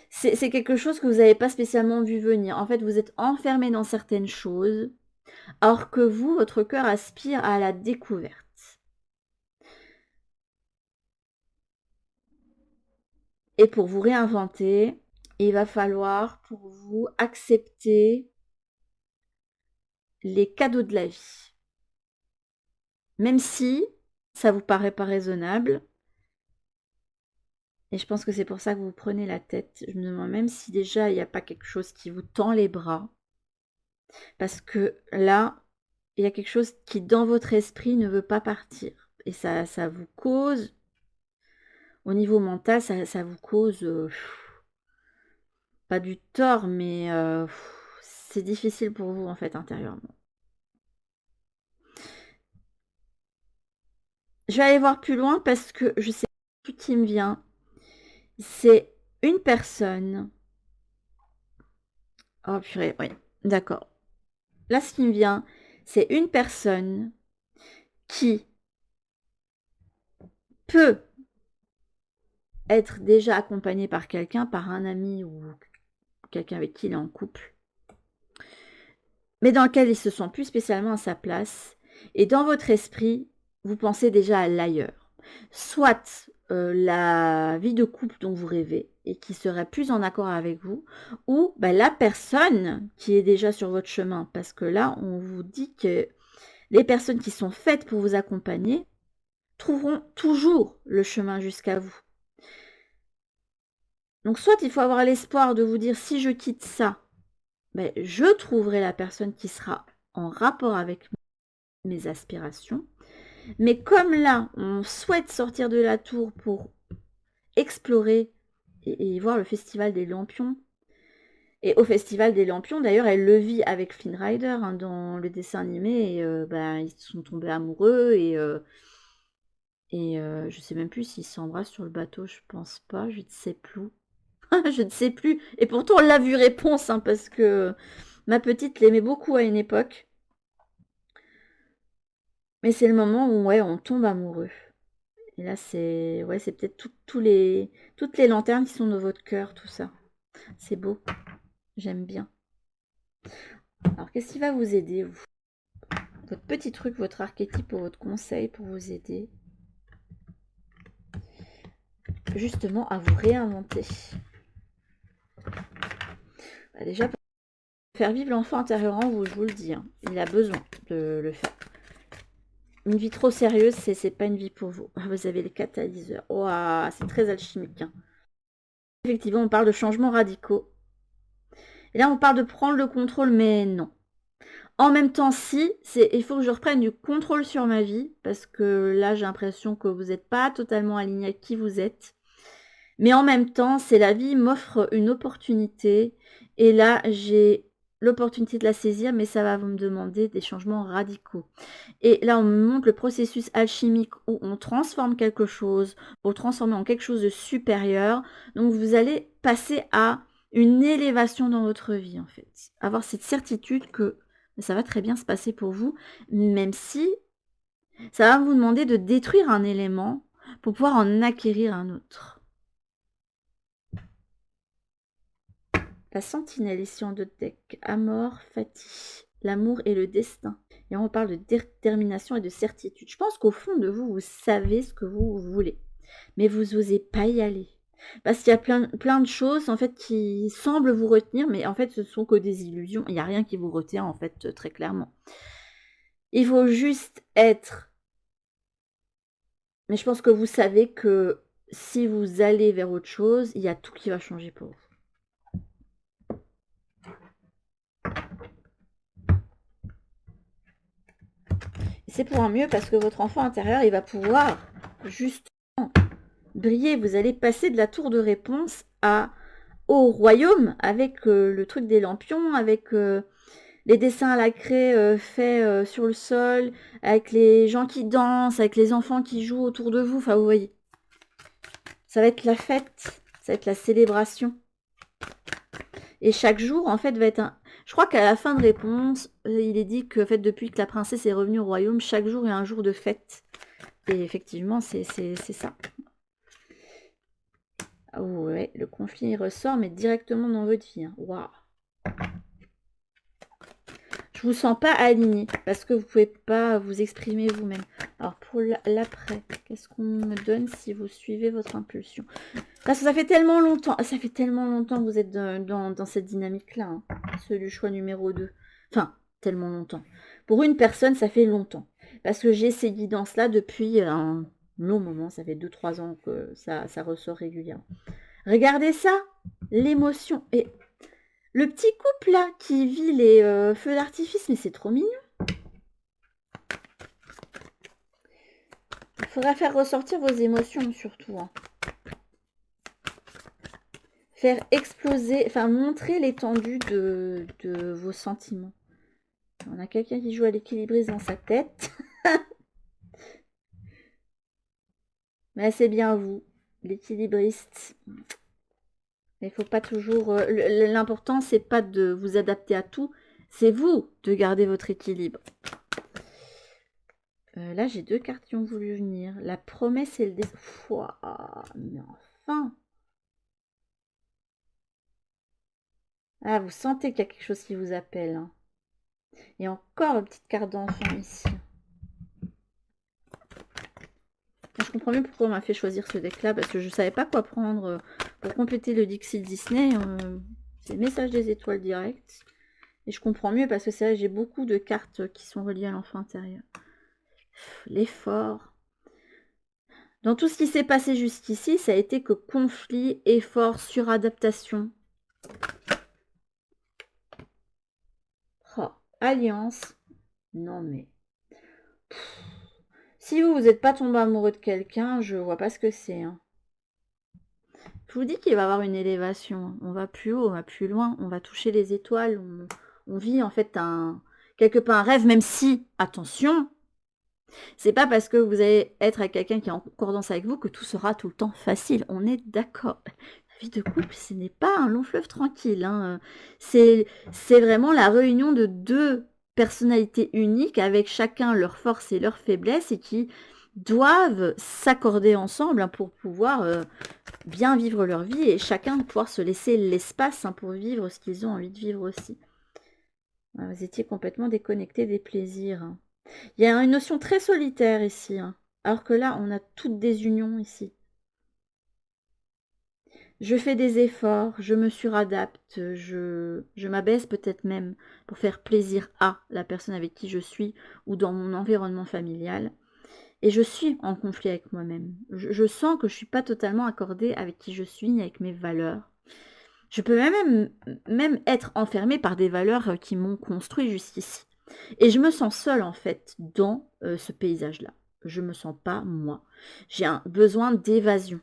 C'est quelque chose que vous n'avez pas spécialement vu venir. En fait, vous êtes enfermé dans certaines choses, alors que vous, votre cœur aspire à la découverte. Et pour vous réinventer, il va falloir pour vous accepter les cadeaux de la vie. Même si ça vous paraît pas raisonnable, et je pense que c'est pour ça que vous prenez la tête. Je me demande même si déjà il n'y a pas quelque chose qui vous tend les bras. Parce que là, il y a quelque chose qui dans votre esprit ne veut pas partir. Et ça vous cause au niveau mental, ça vous cause pas du tort, mais c'est difficile pour vous en fait intérieurement. Je vais aller voir plus loin parce que je sais plus qui me vient. C'est une personne. Oh purée, oui, d'accord. Là, ce qui me vient, c'est une personne qui peut être déjà accompagnée par quelqu'un, par un ami ou quelqu'un avec qui il est en couple, mais dans lequel il se sent plus spécialement à sa place. Et dans votre esprit, vous pensez déjà à l'ailleurs. Soit la vie de couple dont vous rêvez et qui serait plus en accord avec vous, ou bah, la personne qui est déjà sur votre chemin. Parce que là, on vous dit que les personnes qui sont faites pour vous accompagner trouveront toujours le chemin jusqu'à vous. Donc soit il faut avoir l'espoir de vous dire si je quitte ça, ben, je trouverai la personne qui sera en rapport avec mes aspirations. Mais comme là, on souhaite sortir de la tour pour explorer et voir le Festival des Lampions. Et au Festival des Lampions, d'ailleurs, elle le vit avec Flynn Rider hein, dans le dessin animé. Et ben, ils sont tombés amoureux je sais même plus s'ils s'embrassent sur le bateau, je pense pas, je ne sais plus. Je ne sais plus. Et pourtant, on l'a vu réponse, hein, parce que ma petite l'aimait beaucoup à une époque. Mais c'est le moment où ouais, on tombe amoureux. Et là, c'est ouais, c'est peut-être toutes les lanternes qui sont dans votre cœur, tout ça. C'est beau. J'aime bien. Alors, qu'est-ce qui va vous aider, vous? Votre petit truc, votre archétype ou votre conseil pour vous aider justement à vous réinventer. Bah, déjà, pour faire vivre l'enfant intérieur en vous, je vous le dis, hein, il a besoin de le faire. Une vie trop sérieuse, c'est pas une vie pour vous. Vous avez les catalyseurs. Ouah, c'est très alchimique. Hein. Effectivement, on parle de changements radicaux. Et là, on parle de prendre le contrôle, mais non. En même temps, si, il faut que je reprenne du contrôle sur ma vie, parce que là, j'ai l'impression que vous n'êtes pas totalement aligné avec qui vous êtes. Mais en même temps, c'est la vie m'offre une opportunité. Et là, j'ai l'opportunité de la saisir, mais ça va me demander des changements radicaux. Et là, on me montre le processus alchimique où on transforme quelque chose pour le transformer en quelque chose de supérieur. Donc, vous allez passer à une élévation dans votre vie, en fait. Avoir cette certitude que ça va très bien se passer pour vous, même si ça va vous demander de détruire un élément pour pouvoir en acquérir un autre. La sentinelle ici en deux deck. Amor, Fati. L'amour et le destin. Et on parle de détermination et de certitude. Je pense qu'au fond de vous, vous savez ce que vous voulez. Mais vous n'osez pas y aller. Parce qu'il y a plein de choses en fait qui semblent vous retenir, mais en fait ce sont que des illusions. Il n'y a rien qui vous retient en fait très clairement. Il faut juste être. Mais je pense que vous savez que si vous allez vers autre chose, il y a tout qui va changer pour vous. C'est pour un mieux parce que votre enfant intérieur, il va pouvoir justement briller. Vous allez passer de la tour de réponse au royaume avec le truc des lampions, avec les dessins à la craie faits sur le sol, avec les gens qui dansent, avec les enfants qui jouent autour de vous. Enfin, vous voyez. Ça va être la fête, ça va être la célébration. Et chaque jour, en fait, va être un... Je crois qu'à la fin de réponse, il est dit que en fait, depuis que la princesse est revenue au royaume, chaque jour est un jour de fête. Et effectivement, c'est ça. Ah ouais, le conflit ressort, mais directement dans votre vie. Waouh. Je vous sens pas aligné parce que vous pouvez pas vous exprimer vous-même. Alors pour l'après, qu'est-ce qu'on me donne si vous suivez votre impulsion? Parce que ça fait tellement longtemps que vous êtes dans cette dynamique-là, hein, celui du choix numéro 2. Enfin, tellement longtemps. Pour une personne, ça fait longtemps. Parce que j'ai ces guidances-là depuis un long moment, ça fait 2-3 ans que ça ressort régulièrement. Regardez ça, l'émotion. Et le petit couple là qui vit les feux d'artifice, mais c'est trop mignon. Il faudra faire ressortir vos émotions surtout. Hein. faire exploser, enfin montrer l'étendue de vos sentiments. On a quelqu'un qui joue à l'équilibriste dans sa tête. Mais c'est bien vous, l'équilibriste. Il faut pas toujours... l'important, c'est pas de vous adapter à tout, c'est vous de garder votre équilibre. Là, j'ai 2 cartes qui ont voulu venir. La promesse et le désir. Mais enfin. Ah, vous sentez qu'il y a quelque chose qui vous appelle. Hein. Et encore une petite carte d'enfant ici. Je comprends mieux pourquoi on m'a fait choisir ce deck-là, parce que je ne savais pas quoi prendre pour compléter le Dixit Disney. C'est le message des étoiles direct. Et je comprends mieux parce que c'est vrai, j'ai beaucoup de cartes qui sont reliées à l'enfant intérieur. L'effort. Dans tout ce qui s'est passé jusqu'ici, ça a été que conflit, effort, suradaptation. Oh, alliance. Non mais... Si vous n'êtes pas tombé amoureux de quelqu'un, je vois pas ce que c'est. Hein. Je vous dis qu'il va y avoir une élévation. On va plus haut, on va plus loin, on va toucher les étoiles. On vit en fait quelque part un rêve, même si, attention, c'est pas parce que vous allez être avec quelqu'un qui est en concordance avec vous que tout sera tout le temps facile. On est d'accord. La vie de couple, ce n'est pas un long fleuve tranquille. Hein. C'est vraiment la réunion de 2 personnalités uniques avec chacun leurs forces et leurs faiblesses et qui doivent s'accorder ensemble pour pouvoir bien vivre leur vie et chacun pouvoir se laisser l'espace pour vivre ce qu'ils ont envie de vivre aussi. Vous étiez complètement déconnectés des plaisirs. Hein. Il y a une notion très solitaire ici, hein, alors que là, on a toutes des unions ici. Je fais des efforts, je me suradapte, je m'abaisse peut-être même pour faire plaisir à la personne avec qui je suis ou dans mon environnement familial. Et je suis en conflit avec moi-même. Je sens que je ne suis pas totalement accordée avec qui je suis ni avec mes valeurs. Je peux même être enfermée par des valeurs qui m'ont construit jusqu'ici. Et je me sens seule en fait dans ce paysage-là. Je ne me sens pas moi. J'ai un besoin d'évasion.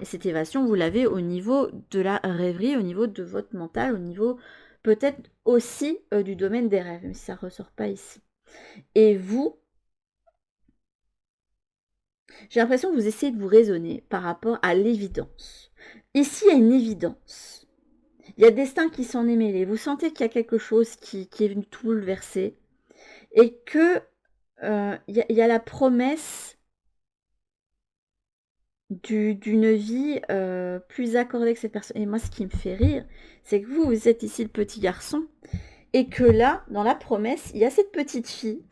Et cette évasion, vous l'avez au niveau de la rêverie, au niveau de votre mental, au niveau peut-être aussi du domaine des rêves, même si ça ne ressort pas ici. Et vous, j'ai l'impression que vous essayez de vous raisonner par rapport à l'évidence. Ici, il y a une évidence. Il y a le destin qui s'en est mêlé. Vous sentez qu'il y a quelque chose qui est venu tout bouleverser. Et que il y a la promesse d'une vie plus accordée avec cette personne. Et moi, ce qui me fait rire, c'est que vous êtes ici le petit garçon. Et que là, dans la promesse, il y a cette petite fille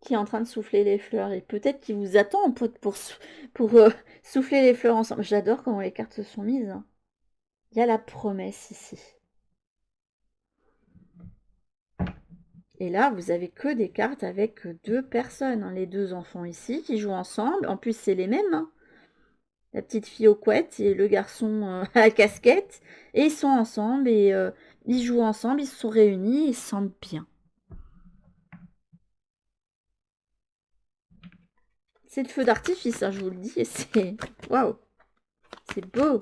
qui est en train de souffler les fleurs. Et peut-être qu'il vous attend pour souffler les fleurs ensemble. J'adore comment les cartes se sont mises. Hein. Il y a la promesse ici. Et là, vous avez que des cartes avec 2 personnes. Hein. Les 2 enfants ici qui jouent ensemble. En plus, c'est les mêmes. Hein. La petite fille aux couettes et le garçon à la casquette. Et ils sont ensemble et ils jouent ensemble. Ils se sont réunis. Ils se sentent bien. C'est le feu d'artifice, hein, je vous le dis. Et c'est... Waouh! C'est beau!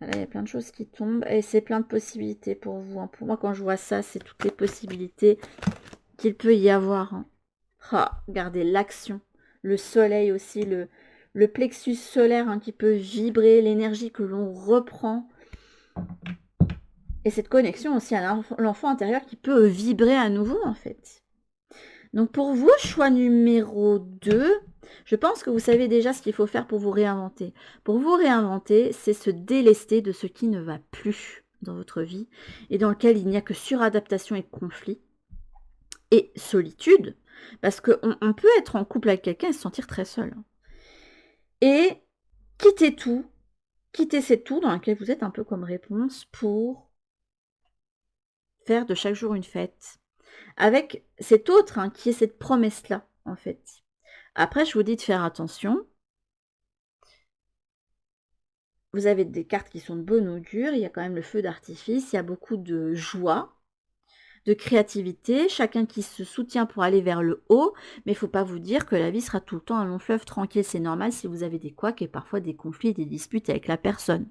Là, il y a plein de choses qui tombent et c'est plein de possibilités pour vous. Hein. Pour moi, quand je vois ça, c'est toutes les possibilités qu'il peut y avoir. Hein. Ah, regardez l'action, le soleil aussi, le plexus solaire hein, qui peut vibrer, l'énergie que l'on reprend. Et cette connexion aussi à l'enfant intérieur qui peut vibrer à nouveau en fait. Donc pour vous, choix numéro 2, je pense que vous savez déjà ce qu'il faut faire pour vous réinventer. Pour vous réinventer, c'est se délester de ce qui ne va plus dans votre vie et dans lequel il n'y a que suradaptation et conflit et solitude, parce qu'on peut être en couple avec quelqu'un et se sentir très seul. Et quitter tout, quitter cette tour dans laquelle vous êtes un peu comme réponse pour faire de chaque jour une fête. Avec cet autre hein, qui est cette promesse-là, en fait. Après, je vous dis de faire attention. Vous avez des cartes qui sont de bon augure, il y a quand même le feu d'artifice, il y a beaucoup de joie. de créativité, chacun qui se soutient pour aller vers le haut, mais il faut pas vous dire que la vie sera tout le temps un long fleuve tranquille. C'est normal si vous avez des couacs et parfois des conflits, des disputes avec la personne.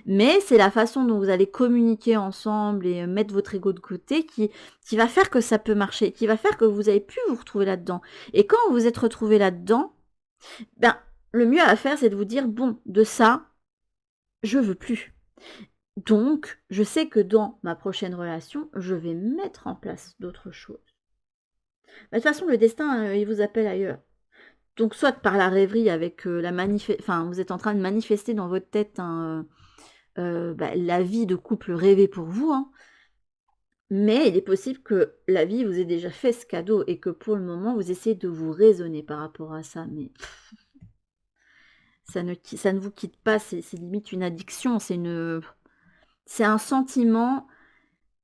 Mais c'est la façon dont vous allez communiquer ensemble et mettre votre ego de côté qui va faire que ça peut marcher, qui va faire que vous avez pu vous retrouver là-dedans. Et quand vous êtes retrouvé là-dedans, ben, le mieux à faire, c'est de vous dire, bon, de ça, je veux plus. Donc, je sais que dans ma prochaine relation, je vais mettre en place d'autres choses. De toute façon, le destin, il vous appelle ailleurs. Donc, soit par la rêverie avec enfin, vous êtes en train de manifester dans votre tête la vie de couple rêvée pour vous, hein. Mais il est possible que la vie vous ait déjà fait ce cadeau et que pour le moment, vous essayez de vous raisonner par rapport à ça. Mais ça ne vous quitte pas, c'est limite une addiction, c'est un sentiment.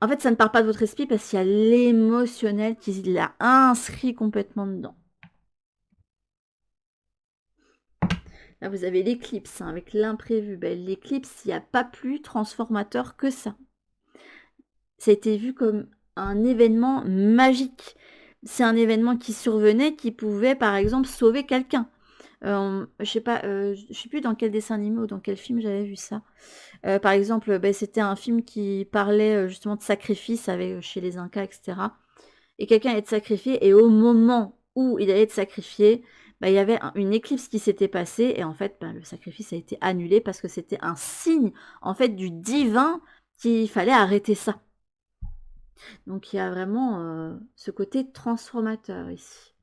En fait, ça ne part pas de votre esprit parce qu'il y a l'émotionnel qui l'a inscrit complètement dedans. Là, vous avez l'éclipse, hein, avec l'imprévu. Ben, l'éclipse, il n'y a pas plus transformateur que ça. Ça a été vu comme un événement magique. C'est un événement qui survenait, qui pouvait, par exemple, sauver quelqu'un. Je sais pas, je sais plus dans quel dessin animé ou dans quel film j'avais vu ça. Par exemple, c'était un film qui parlait justement de sacrifice chez les Incas, etc. Et quelqu'un allait être sacrifié, et au moment où il allait être sacrifié, il y avait une éclipse qui s'était passée, et en fait, le sacrifice a été annulé parce que c'était un signe, en fait, du divin qu'il fallait arrêter ça. Donc il y a vraiment ce côté transformateur ici.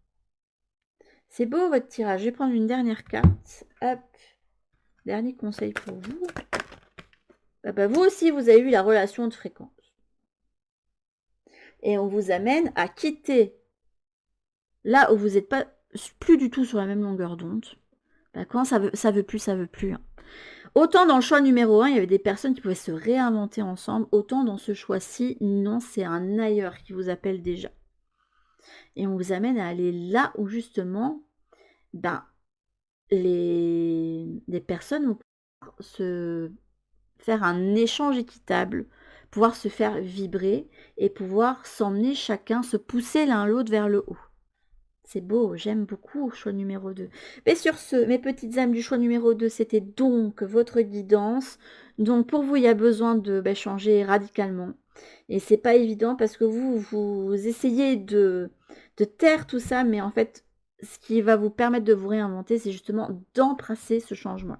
C'est beau votre tirage. Je vais prendre une dernière carte. Hop. Dernier conseil pour vous. Vous aussi, vous avez eu la relation de fréquence. Et on vous amène à quitter là où vous n'êtes pas plus du tout sur la même longueur d'onde. Quand ça veut plus, ça veut plus. Hein. Autant dans le choix numéro 1, il y avait des personnes qui pouvaient se réinventer ensemble, autant dans ce choix-ci, non, c'est un ailleurs qui vous appelle déjà. Et on vous amène à aller là où justement, les personnes vont se faire un échange équitable, pouvoir se faire vibrer et pouvoir s'emmener chacun, se pousser l'un l'autre vers le haut. C'est beau, j'aime beaucoup choix numéro 2. Mais sur ce, mes petites âmes du choix numéro 2, c'était donc votre guidance. Donc pour vous, il y a besoin de changer radicalement. Et c'est pas évident parce que vous essayez de taire tout ça, mais en fait, ce qui va vous permettre de vous réinventer, c'est justement d'embrasser ce changement.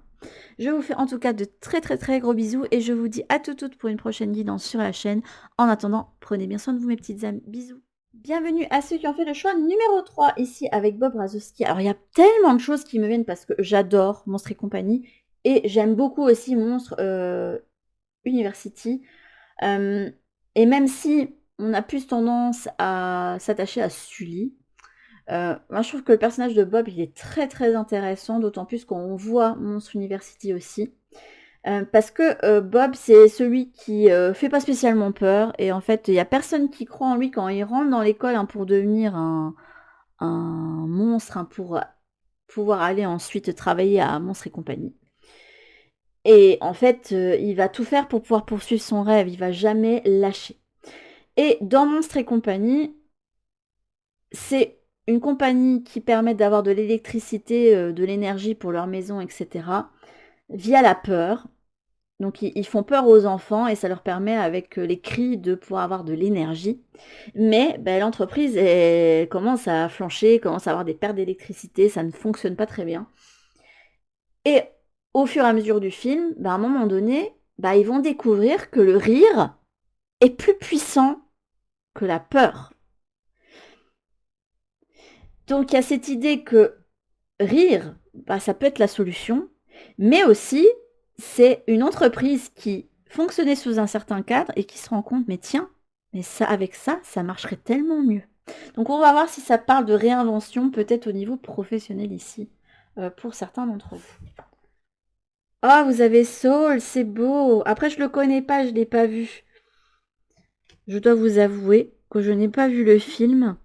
Je vous fais en tout cas de très très très gros bisous et je vous dis à toutes pour une prochaine guidance sur la chaîne. En attendant, prenez bien soin de vous mes petites âmes. Bisous. Bienvenue à ceux qui ont fait le choix numéro 3 ici avec Bob Razowski. Alors il y a tellement de choses qui me viennent parce que j'adore Monstres et compagnie et j'aime beaucoup aussi Monstres University. Et même si on a plus tendance à s'attacher à Sully, moi je trouve que le personnage de Bob il est très très intéressant, d'autant plus qu'on voit Monstres University aussi. Parce que Bob, c'est celui qui fait pas spécialement peur. Et en fait, il n'y a personne qui croit en lui quand il rentre dans l'école pour devenir un monstre, pour pouvoir aller ensuite travailler à Monstres et compagnie. Et en fait, il va tout faire pour pouvoir poursuivre son rêve. Il va jamais lâcher. Et dans Monstres et compagnie, c'est une compagnie qui permet d'avoir de l'électricité, de l'énergie pour leur maison, etc. via la peur. Donc ils font peur aux enfants et ça leur permet avec les cris de pouvoir avoir de l'énergie. Mais l'entreprise commence à flancher, commence à avoir des pertes d'électricité, ça ne fonctionne pas très bien. Et au fur et à mesure du film, à un moment donné, ils vont découvrir que le rire est plus puissant que la peur. Donc il y a cette idée que rire, ça peut être la solution, mais aussi c'est une entreprise qui fonctionnait sous un certain cadre et qui se rend compte, mais tiens, mais ça, avec ça, ça marcherait tellement mieux. Donc on va voir si ça parle de réinvention, peut-être au niveau professionnel ici, pour certains d'entre vous. Oh, vous avez Saul, c'est beau. Après, je le connais pas, je l'ai pas vu. Je dois vous avouer que je n'ai pas vu le film.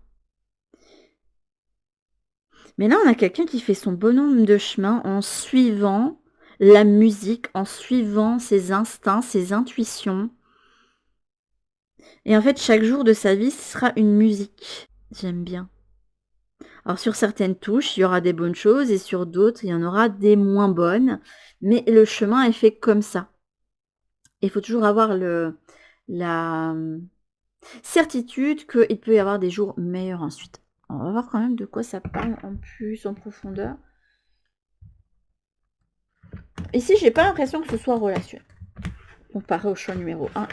Mais là, on a quelqu'un qui fait son bonhomme de chemin en suivant la musique, en suivant ses instincts, ses intuitions. Et en fait, chaque jour de sa vie sera une musique. J'aime bien. Alors sur certaines touches, il y aura des bonnes choses et sur d'autres, il y en aura des moins bonnes. Mais le chemin est fait comme ça. Il faut toujours avoir la certitude qu'il peut y avoir des jours meilleurs ensuite. On va voir quand même de quoi ça parle en plus, en profondeur. Ici, j'ai pas l'impression que ce soit relationnel, comparé au choix numéro 1.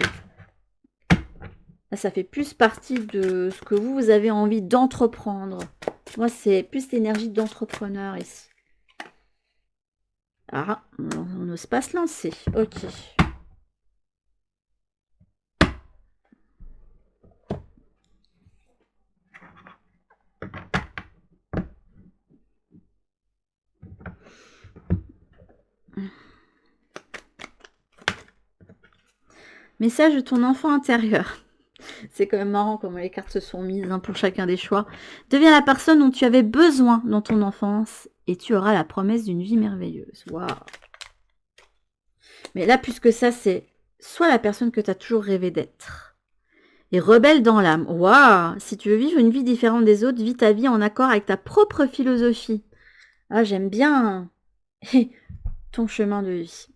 Là, ça fait plus partie de ce que vous avez envie d'entreprendre. Moi, c'est plus l'énergie d'entrepreneur ici. Ah, on n'ose pas se lancer. Ok. Message de ton enfant intérieur. C'est quand même marrant comment les cartes se sont mises pour chacun des choix. Deviens la personne dont tu avais besoin dans ton enfance et tu auras la promesse d'une vie merveilleuse. Waouh. Mais là, plus que ça, c'est soit la personne que tu as toujours rêvé d'être. Et rebelle dans l'âme. Waouh. Si tu veux vivre une vie différente des autres, vis ta vie en accord avec ta propre philosophie. Ah, j'aime bien ton chemin de vie.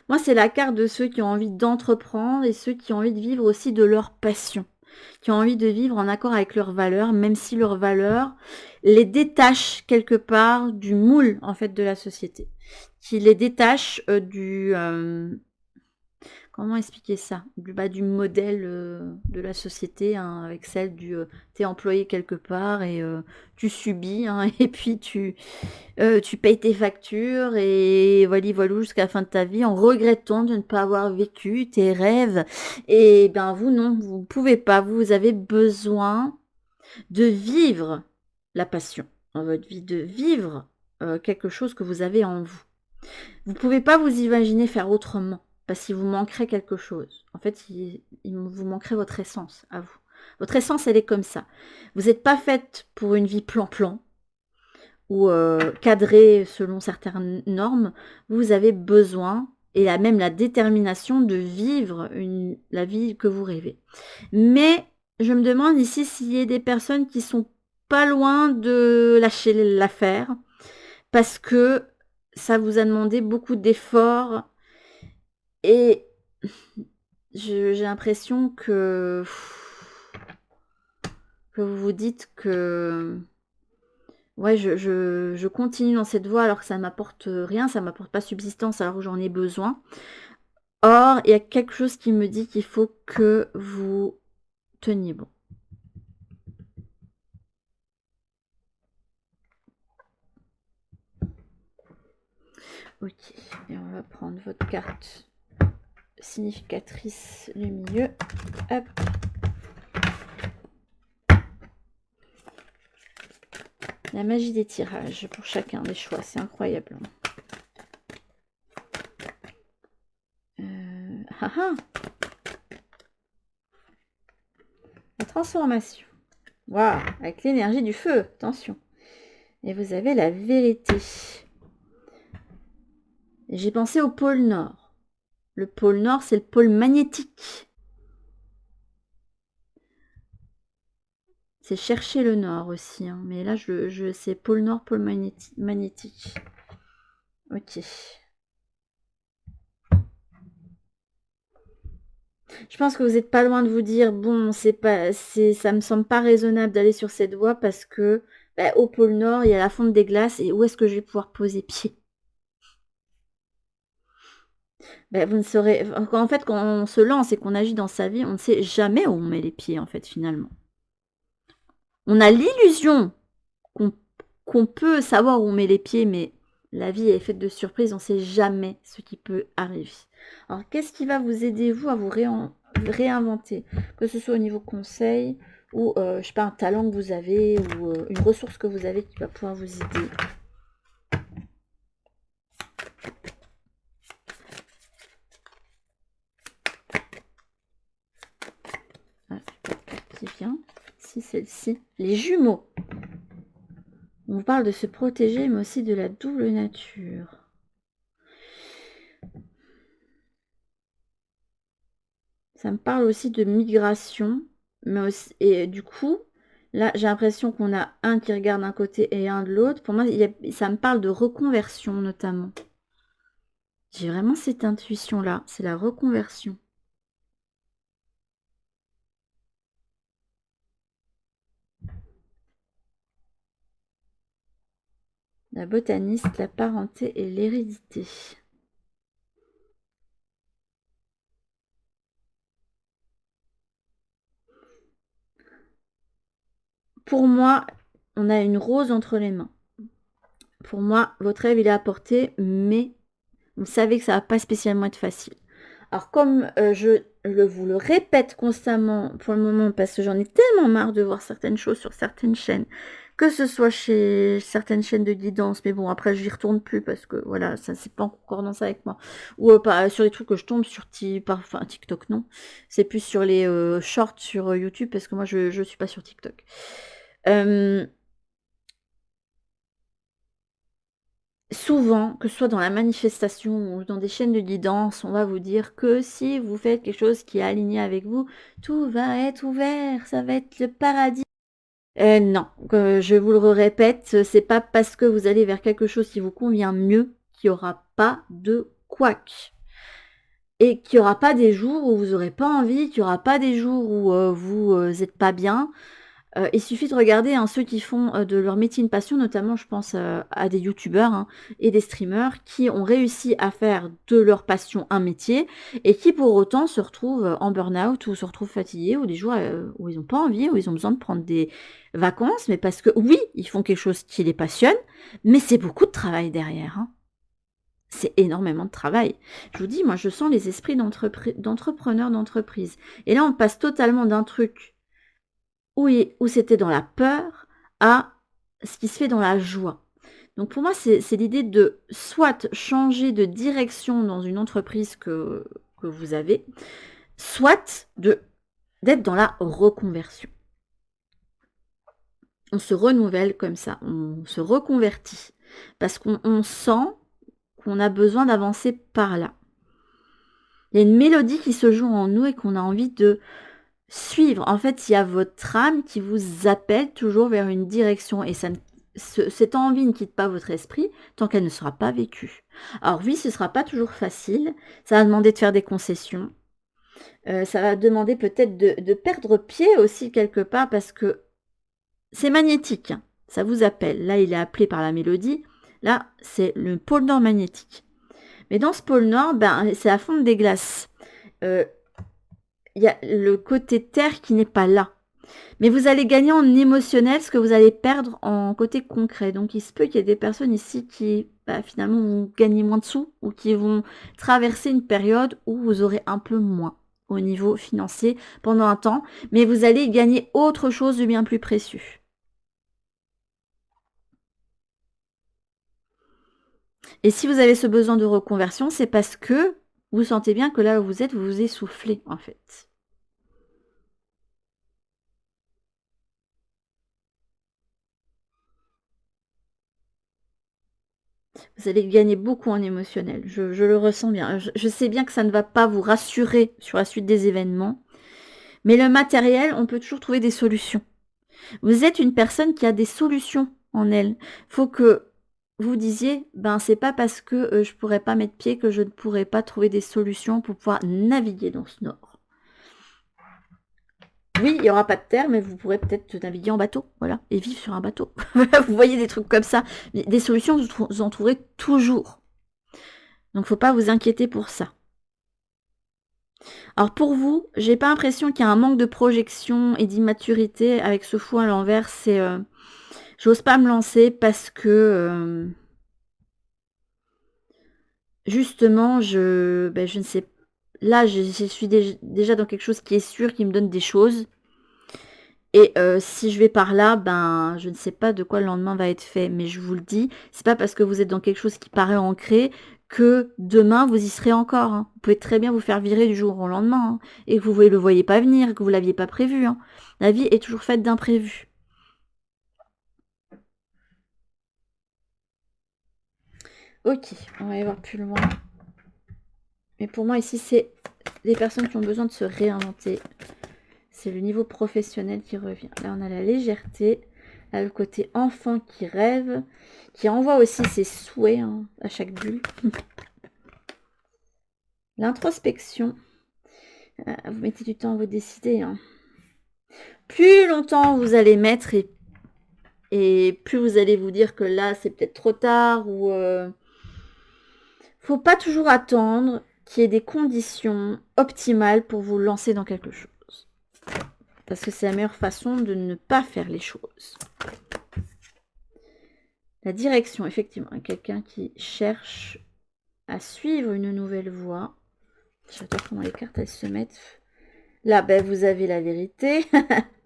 Moi, c'est la carte de ceux qui ont envie d'entreprendre et ceux qui ont envie de vivre aussi de leur passion, qui ont envie de vivre en accord avec leurs valeurs, même si leurs valeurs les détachent quelque part du moule, en fait, de la société, qui les détachent comment expliquer ça? Du modèle de la société, hein, avec celle t'es employé quelque part et tu subis, hein, et puis tu payes tes factures et voilà jusqu'à la fin de ta vie en regrettant de ne pas avoir vécu tes rêves. Et ben vous non, vous ne pouvez pas. Vous avez besoin de vivre la passion dans votre vie, de vivre quelque chose que vous avez en vous. Vous ne pouvez pas vous imaginer faire autrement parce qu'il vous manquerait quelque chose. En fait, il vous manquerait votre essence à vous. Votre essence, elle est comme ça. Vous n'êtes pas faite pour une vie plan-plan ou cadrée selon certaines normes. Vous avez besoin et même la détermination de vivre la vie que vous rêvez. Mais je me demande ici s'il y a des personnes qui sont pas loin de lâcher l'affaire parce que ça vous a demandé beaucoup d'efforts et j'ai l'impression que vous vous dites que ouais, je continue dans cette voie alors que ça m'apporte rien, ça m'apporte pas subsistance alors que j'en ai besoin. Or, il y a quelque chose qui me dit qu'il faut que vous teniez bon. Ok, et on va prendre votre carte significatrice du milieu. Hop. La magie des tirages pour chacun des choix, c'est incroyable. La transformation. Waouh, avec l'énergie du feu, attention. Et vous avez la vérité. J'ai pensé au pôle Nord. Le pôle Nord, c'est le pôle magnétique. C'est chercher le Nord aussi. Hein. Mais là, c'est pôle Nord, pôle magnétique. Ok. Je pense que vous n'êtes pas loin de vous dire, bon, ça me semble pas raisonnable d'aller sur cette voie parce que au pôle Nord, il y a la fonte des glaces et où est-ce que je vais pouvoir poser pied? Vous ne saurez... En fait, quand on se lance et qu'on agit dans sa vie, on ne sait jamais où on met les pieds, en fait, finalement. On a l'illusion qu'on peut savoir où on met les pieds, mais la vie est faite de surprises, on ne sait jamais ce qui peut arriver. Alors, qu'est-ce qui va vous aider, vous, à vous réinventer? Que ce soit au niveau conseil, ou, je sais pas, un talent que vous avez, ou une ressource que vous avez qui va pouvoir vous aider. Ah, qui vient. Si, celle-ci. Les jumeaux. On parle de se protéger, mais aussi de la double nature. Ça me parle aussi de migration. Mais aussi, et du coup, là, j'ai l'impression qu'on a un qui regarde d'un côté et un de l'autre. Pour moi, ça me parle de reconversion notamment. J'ai vraiment cette intuition-là. C'est la reconversion. La botaniste, la parenté et l'hérédité. Pour moi, on a une rose entre les mains. Pour moi, votre rêve, il est à portée, mais vous savez que ça va pas spécialement être facile. Alors, comme vous le répète constamment pour le moment, parce que j'en ai tellement marre de voir certaines choses sur certaines chaînes, que ce soit chez certaines chaînes de guidance, mais bon, après, j'y retourne plus parce que voilà, ça c'est pas en concordance avec moi. Ou pas sur les trucs que je tombe sur enfin, TikTok, non. C'est plus sur les shorts sur YouTube parce que moi, je suis pas sur TikTok. Souvent, que ce soit dans la manifestation ou dans des chaînes de guidance, on va vous dire que si vous faites quelque chose qui est aligné avec vous, tout va être ouvert, ça va être le paradis. Non, je vous le répète, c'est pas parce que vous allez vers quelque chose qui vous convient mieux qu'il n'y aura pas de couac. Et qu'il n'y aura pas des jours où vous n'aurez pas envie, qu'il n'y aura pas des jours où vous n'êtes pas bien. Il suffit de regarder hein, ceux qui font de leur métier une passion, notamment je pense à des youtubeurs hein, et des streamers qui ont réussi à faire de leur passion un métier et qui pour autant se retrouvent en burn-out ou se retrouvent fatigués ou des jours où ils n'ont pas envie, où ils ont besoin de prendre des vacances, mais parce que oui, ils font quelque chose qui les passionne, mais c'est beaucoup de travail derrière. Hein. C'est énormément de travail. Je vous dis, moi je sens les esprits d'entrepreneurs d'entreprise. Et là on passe totalement d'un truc où c'était dans la peur à ce qui se fait dans la joie. Donc pour moi, c'est l'idée de soit changer de direction dans une entreprise que vous avez, soit d'être dans la reconversion. On se renouvelle comme ça, on se reconvertit, parce qu'on sent qu'on a besoin d'avancer par là. Il y a une mélodie qui se joue en nous et qu'on a envie de suivre. En fait, il y a votre âme qui vous appelle toujours vers une direction et cette envie ne quitte pas votre esprit tant qu'elle ne sera pas vécue. Alors oui, ce ne sera pas toujours facile. Ça va demander de faire des concessions. Ça va demander peut-être de perdre pied aussi quelque part parce que c'est magnétique. Hein. Ça vous appelle. Là, il est appelé par la mélodie. Là, c'est le pôle nord magnétique. Mais dans ce pôle nord, ben, c'est la fonte des glaces. Il y a le côté terre qui n'est pas là. Mais vous allez gagner en émotionnel ce que vous allez perdre en côté concret. Donc il se peut qu'il y ait des personnes ici qui finalement vont gagner moins de sous ou qui vont traverser une période où vous aurez un peu moins au niveau financier pendant un temps, mais vous allez gagner autre chose de bien plus précieux. Et si vous avez ce besoin de reconversion, c'est parce que vous sentez bien que là où vous êtes, vous vous essoufflez en fait. Vous allez gagner beaucoup en émotionnel. Je le ressens bien. Je sais bien que ça ne va pas vous rassurer sur la suite des événements. Mais le matériel, on peut toujours trouver des solutions. Vous êtes une personne qui a des solutions en elle. Faut que vous disiez, ben c'est pas parce que je pourrais pas mettre pied que je ne pourrais pas trouver des solutions pour pouvoir naviguer dans ce nord. Oui, il n'y aura pas de terre, mais vous pourrez peut-être naviguer en bateau, voilà, et vivre sur un bateau. Vous voyez des trucs comme ça. Des solutions, vous en trouverez toujours. Donc, faut pas vous inquiéter pour ça. Alors pour vous, j'ai pas l'impression qu'il y a un manque de projection et d'immaturité avec ce fou à l'envers. C'est, j'ose pas me lancer parce que justement, je ne sais. Là, je suis déjà dans quelque chose qui est sûr, qui me donne des choses. Et si je vais par là, ben, je ne sais pas de quoi le lendemain va être fait. Mais je vous le dis, c'est pas parce que vous êtes dans quelque chose qui paraît ancré que demain vous y serez encore. Hein. Vous pouvez très bien vous faire virer du jour au lendemain hein, et que vous ne le voyez pas venir, que vous l'aviez pas prévu. Hein. La vie est toujours faite d'imprévus. Ok, on va y voir plus loin. Mais pour moi ici c'est les personnes qui ont besoin de se réinventer. C'est le niveau professionnel qui revient. Là, on a la légèreté. Là, le côté enfant qui rêve, qui envoie aussi ses souhaits hein, à chaque bulle. L'introspection. Vous mettez du temps à vous décider. Hein. Plus longtemps vous allez mettre et plus vous allez vous dire que là, c'est peut-être trop tard ou... faut pas toujours attendre qu'il y ait des conditions optimales pour vous lancer dans quelque chose. Parce que c'est la meilleure façon de ne pas faire les choses. La direction, effectivement. Quelqu'un qui cherche à suivre une nouvelle voie. J'adore comment les cartes, elles se mettent. Là, ben, vous avez la vérité.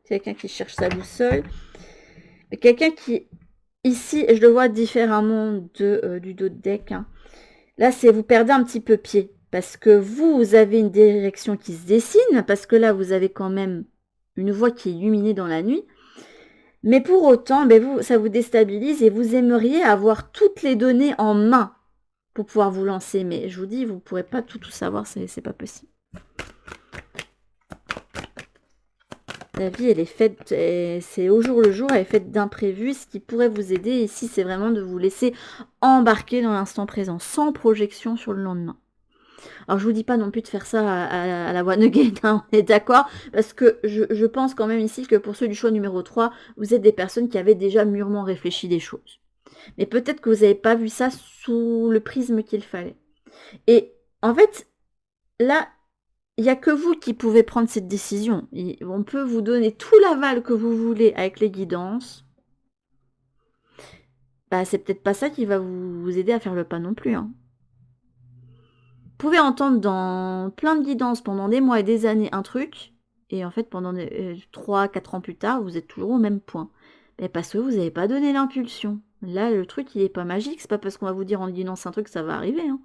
Quelqu'un qui cherche sa boussole. Quelqu'un qui, ici, je le vois différemment du dos de deck. Hein. Là, c'est vous perdez un petit peu pied. Parce que vous avez une direction qui se dessine. Parce que là, vous avez quand même une voie qui est illuminée dans la nuit. Mais pour autant, ben vous, ça vous déstabilise et vous aimeriez avoir toutes les données en main pour pouvoir vous lancer. Mais je vous dis, vous ne pourrez pas tout savoir, c'est pas possible. La vie, elle est faite, c'est au jour le jour, elle est faite d'imprévus. Ce qui pourrait vous aider ici, c'est vraiment de vous laisser embarquer dans l'instant présent, sans projection sur le lendemain. Alors, je vous dis pas non plus de faire ça à la voix Nugget, hein, on est d'accord, parce que je pense quand même ici que pour ceux du choix numéro 3, vous êtes des personnes qui avaient déjà mûrement réfléchi des choses. Mais peut-être que vous n'avez pas vu ça sous le prisme qu'il fallait. Et en fait, là, il n'y a que vous qui pouvez prendre cette décision. On peut vous donner tout l'aval que vous voulez avec les guidances. Bah, c'est peut-être pas ça qui va vous aider à faire le pas non plus. Hein. Vous pouvez entendre dans plein de guidances pendant des mois et des années un truc, et en fait, pendant 3-4 ans plus tard, vous êtes toujours au même point. Mais parce que vous n'avez pas donné l'impulsion. Là, le truc, il n'est pas magique. C'est pas parce qu'on va vous dire en guidance un truc que ça va arriver. Hein.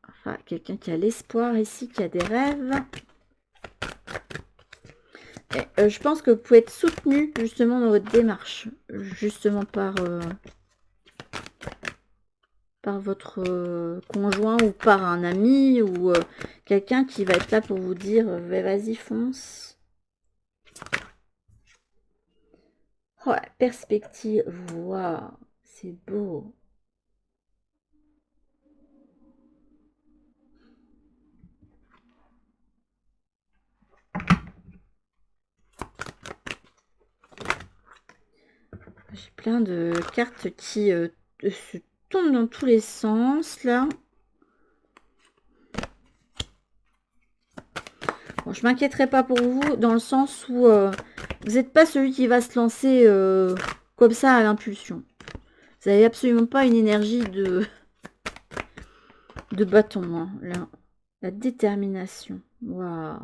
Enfin, quelqu'un qui a l'espoir ici, qui a des rêves. Et, je pense que vous pouvez être soutenu justement dans votre démarche. Justement par votre conjoint ou par un ami ou quelqu'un qui va être là pour vous dire vas-y fonce. Oh, la perspective, waouh, c'est beau. J'ai plein de cartes qui se tombent dans tous les sens là. Bon, je m'inquiéterai pas pour vous dans le sens où vous n'êtes pas celui qui va se lancer comme ça à l'impulsion. Vous n'avez absolument pas une énergie de bâton, hein, là. La détermination. Waouh.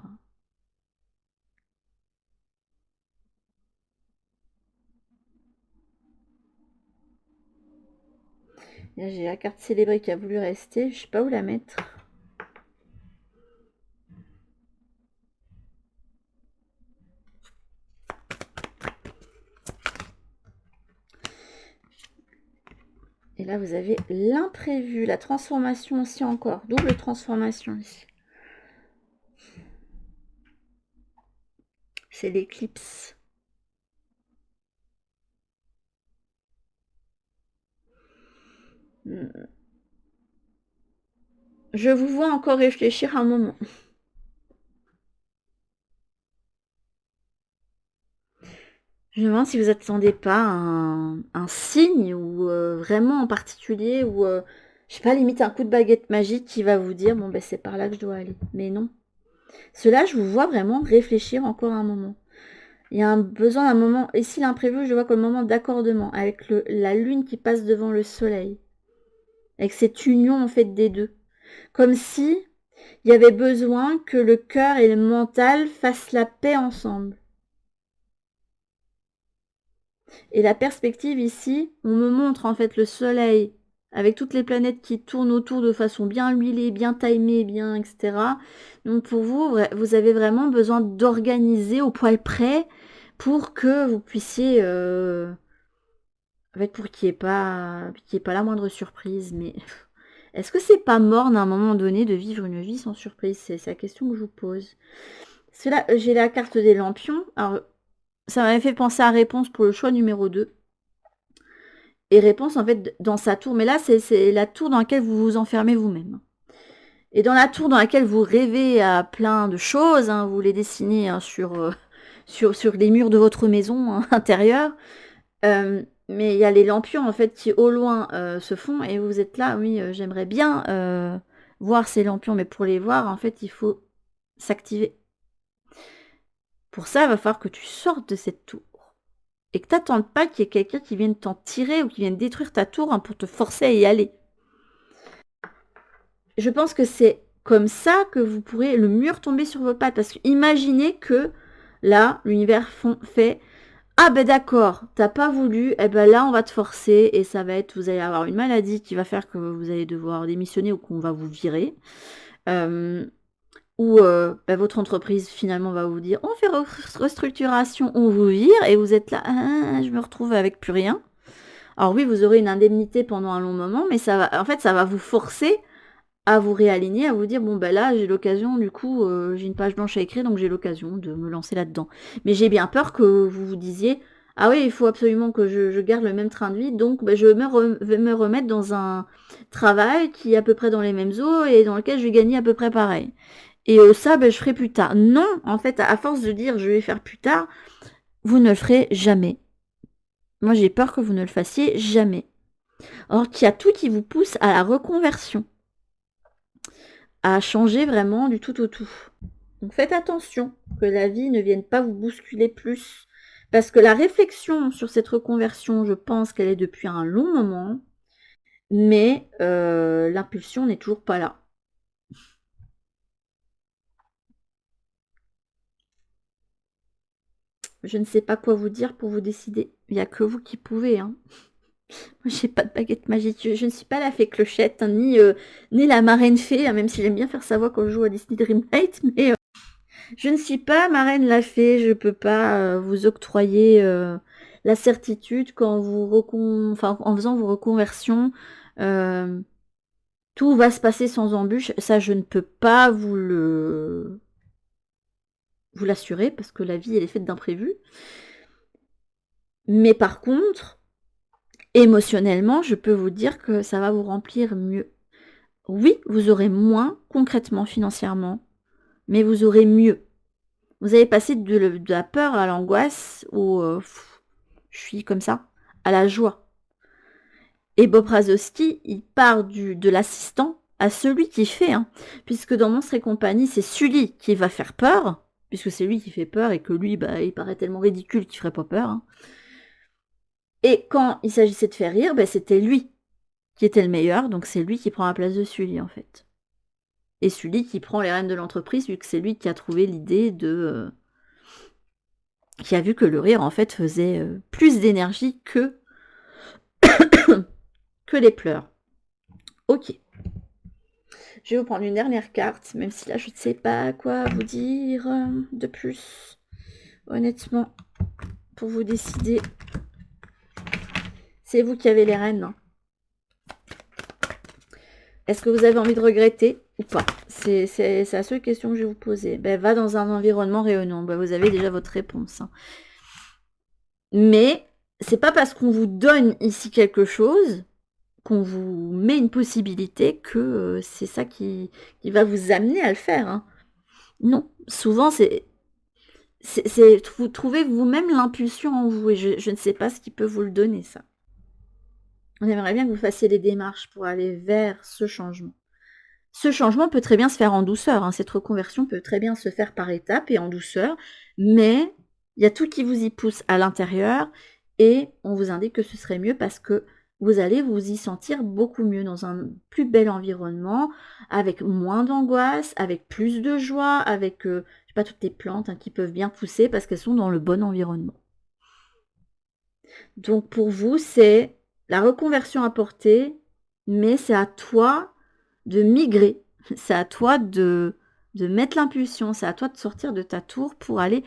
Là, j'ai la carte célébrée qui a voulu rester. Je sais pas où la mettre. Et là, vous avez l'imprévu, la transformation aussi encore. Double transformation ici. C'est l'éclipse. Je vous vois encore réfléchir un moment. Je me demande si vous attendez pas un signe ou vraiment en particulier ou je sais pas, limite un coup de baguette magique qui va vous dire bon ben c'est par là que je dois aller. Mais non. Cela, je vous vois vraiment réfléchir encore un moment. Il y a un besoin d'un moment. Ici, l'imprévu, je vois comme moment d'accordement avec la lune qui passe devant le soleil. Avec cette union en fait des deux. Comme si il y avait besoin que le cœur et le mental fassent la paix ensemble. Et la perspective ici, on me montre en fait le soleil avec toutes les planètes qui tournent autour de façon bien huilée, bien timée, bien etc. Donc pour vous, vous avez vraiment besoin d'organiser au poil près pour que vous puissiez, en fait, pour qu'il n'y ait pas la moindre surprise. Mais Est-ce que c'est pas morne à un moment donné de vivre une vie sans surprise? C'est la question que je vous pose. C'est là, j'ai la carte des lampions. Alors, ça m'avait fait penser à réponse pour le choix numéro 2. Et réponse, en fait, dans sa tour. Mais là, c'est la tour dans laquelle vous vous enfermez vous-même. Et dans la tour dans laquelle vous rêvez à plein de choses, hein, vous les dessinez hein, sur les murs de votre maison hein, intérieure. Mais il y a les lampions, en fait, qui au loin se font. Et vous êtes là, oui, j'aimerais bien voir ces lampions. Mais pour les voir, en fait, il faut s'activer. Pour ça, il va falloir que tu sortes de cette tour. Et que tu n'attendes pas qu'il y ait quelqu'un qui vienne t'en tirer ou qui vienne détruire ta tour hein, pour te forcer à y aller. Je pense que c'est comme ça que vous pourrez le mieux retomber sur vos pattes. Parce que imaginez que là, l'univers fait « Ah ben d'accord, t'as pas voulu, eh ben là on va te forcer et ça va être, vous allez avoir une maladie qui va faire que vous allez devoir démissionner ou qu'on va vous virer. Ou ben, votre entreprise finalement va vous dire on fait restructuration, on vous vire et vous êtes là, ah, je me retrouve avec plus rien. Alors oui, vous aurez une indemnité pendant un long moment, mais ça va, en fait, ça va vous forcer à vous réaligner, à vous dire bon ben là j'ai l'occasion du coup j'ai une page blanche à écrire donc j'ai l'occasion de me lancer là-dedans. Mais j'ai bien peur que vous vous disiez ah oui il faut absolument que je garde le même train de vie donc ben, je vais me remettre dans un travail qui est à peu près dans les mêmes eaux et dans lequel je vais gagner à peu près pareil. Et ça ben, je ferai plus tard. Non, en fait à force de dire je vais faire plus tard, vous ne le ferez jamais. Moi j'ai peur que vous ne le fassiez jamais. Or qu'il y a tout qui vous pousse à la reconversion. À changer vraiment du tout au tout. Donc faites attention que la vie ne vienne pas vous bousculer plus. Parce que la réflexion sur cette reconversion, je pense qu'elle est depuis un long moment. Mais l'impulsion n'est toujours pas là. Je ne sais pas quoi vous dire pour vous décider. Il n'y a que vous qui pouvez. Hein. J'ai pas de baguette magique. Je ne suis pas la fée clochette, hein, ni la marraine fée, hein, même si j'aime bien faire sa voix quand je joue à Disney Dreamlight. Mais je ne suis pas marraine la fée. Je peux pas vous octroyer la certitude qu'en en faisant vos reconversions, tout va se passer sans embûche. Ça, je ne peux pas vous l'assurer parce que la vie, elle est faite d'imprévus. Mais par contre, émotionnellement, je peux vous dire que ça va vous remplir mieux. Oui, vous aurez moins concrètement, financièrement, mais vous aurez mieux. Vous allez passer de la peur à l'angoisse ou je suis comme ça, à la joie. Et Bob Razowski, il part de l'assistant à celui qui fait, hein, puisque dans Monstres et compagnie, c'est Sully qui va faire peur, puisque c'est lui qui fait peur et que lui, bah, il paraît tellement ridicule qu'il ferait pas peur. Hein. Et quand il s'agissait de faire rire, bah, c'était lui qui était le meilleur, donc c'est lui qui prend la place de Sully en fait. Et Sully qui prend les rênes de l'entreprise, vu que c'est lui qui a trouvé l'idée de... qui a vu que le rire en fait faisait plus d'énergie que les pleurs. Ok. Je vais vous prendre une dernière carte, même si là je ne sais pas quoi vous dire de plus. Honnêtement, pour vous décider, c'est vous qui avez les rênes. Hein. Est-ce que vous avez envie de regretter ou pas? C'est la seule question que je vais vous poser. Ben, va dans un environnement rayonnant. Ben, vous avez déjà votre réponse. Hein. Mais c'est pas parce qu'on vous donne ici quelque chose qu'on vous met une possibilité que c'est ça qui va vous amener à le faire. Hein. Non, souvent c'est vous trouvez vous-même l'impulsion en vous et je ne sais pas ce qui peut vous le donner ça. On aimerait bien que vous fassiez des démarches pour aller vers ce changement. Ce changement peut très bien se faire en douceur. Hein. Cette reconversion peut très bien se faire par étapes et en douceur, mais il y a tout qui vous y pousse à l'intérieur et on vous indique que ce serait mieux parce que vous allez vous y sentir beaucoup mieux dans un plus bel environnement, avec moins d'angoisse, avec plus de joie, avec je sais pas, toutes les plantes hein, qui peuvent bien pousser parce qu'elles sont dans le bon environnement. Donc pour vous, c'est la reconversion à porter, mais c'est à toi de migrer. C'est à toi de mettre l'impulsion, c'est à toi de sortir de ta tour pour aller,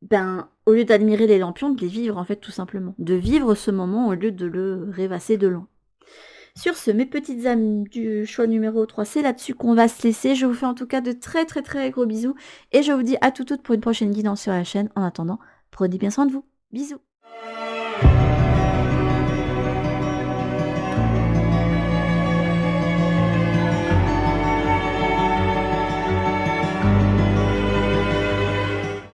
ben, au lieu d'admirer les lampions, de les vivre en fait tout simplement. De vivre ce moment au lieu de le rêvasser de loin. Sur ce, mes petites âmes du choix numéro 3, c'est là-dessus qu'on va se laisser. Je vous fais en tout cas de très, très, très gros bisous et je vous dis à tout pour une prochaine guidance sur la chaîne. En attendant, prenez bien soin de vous. Bisous.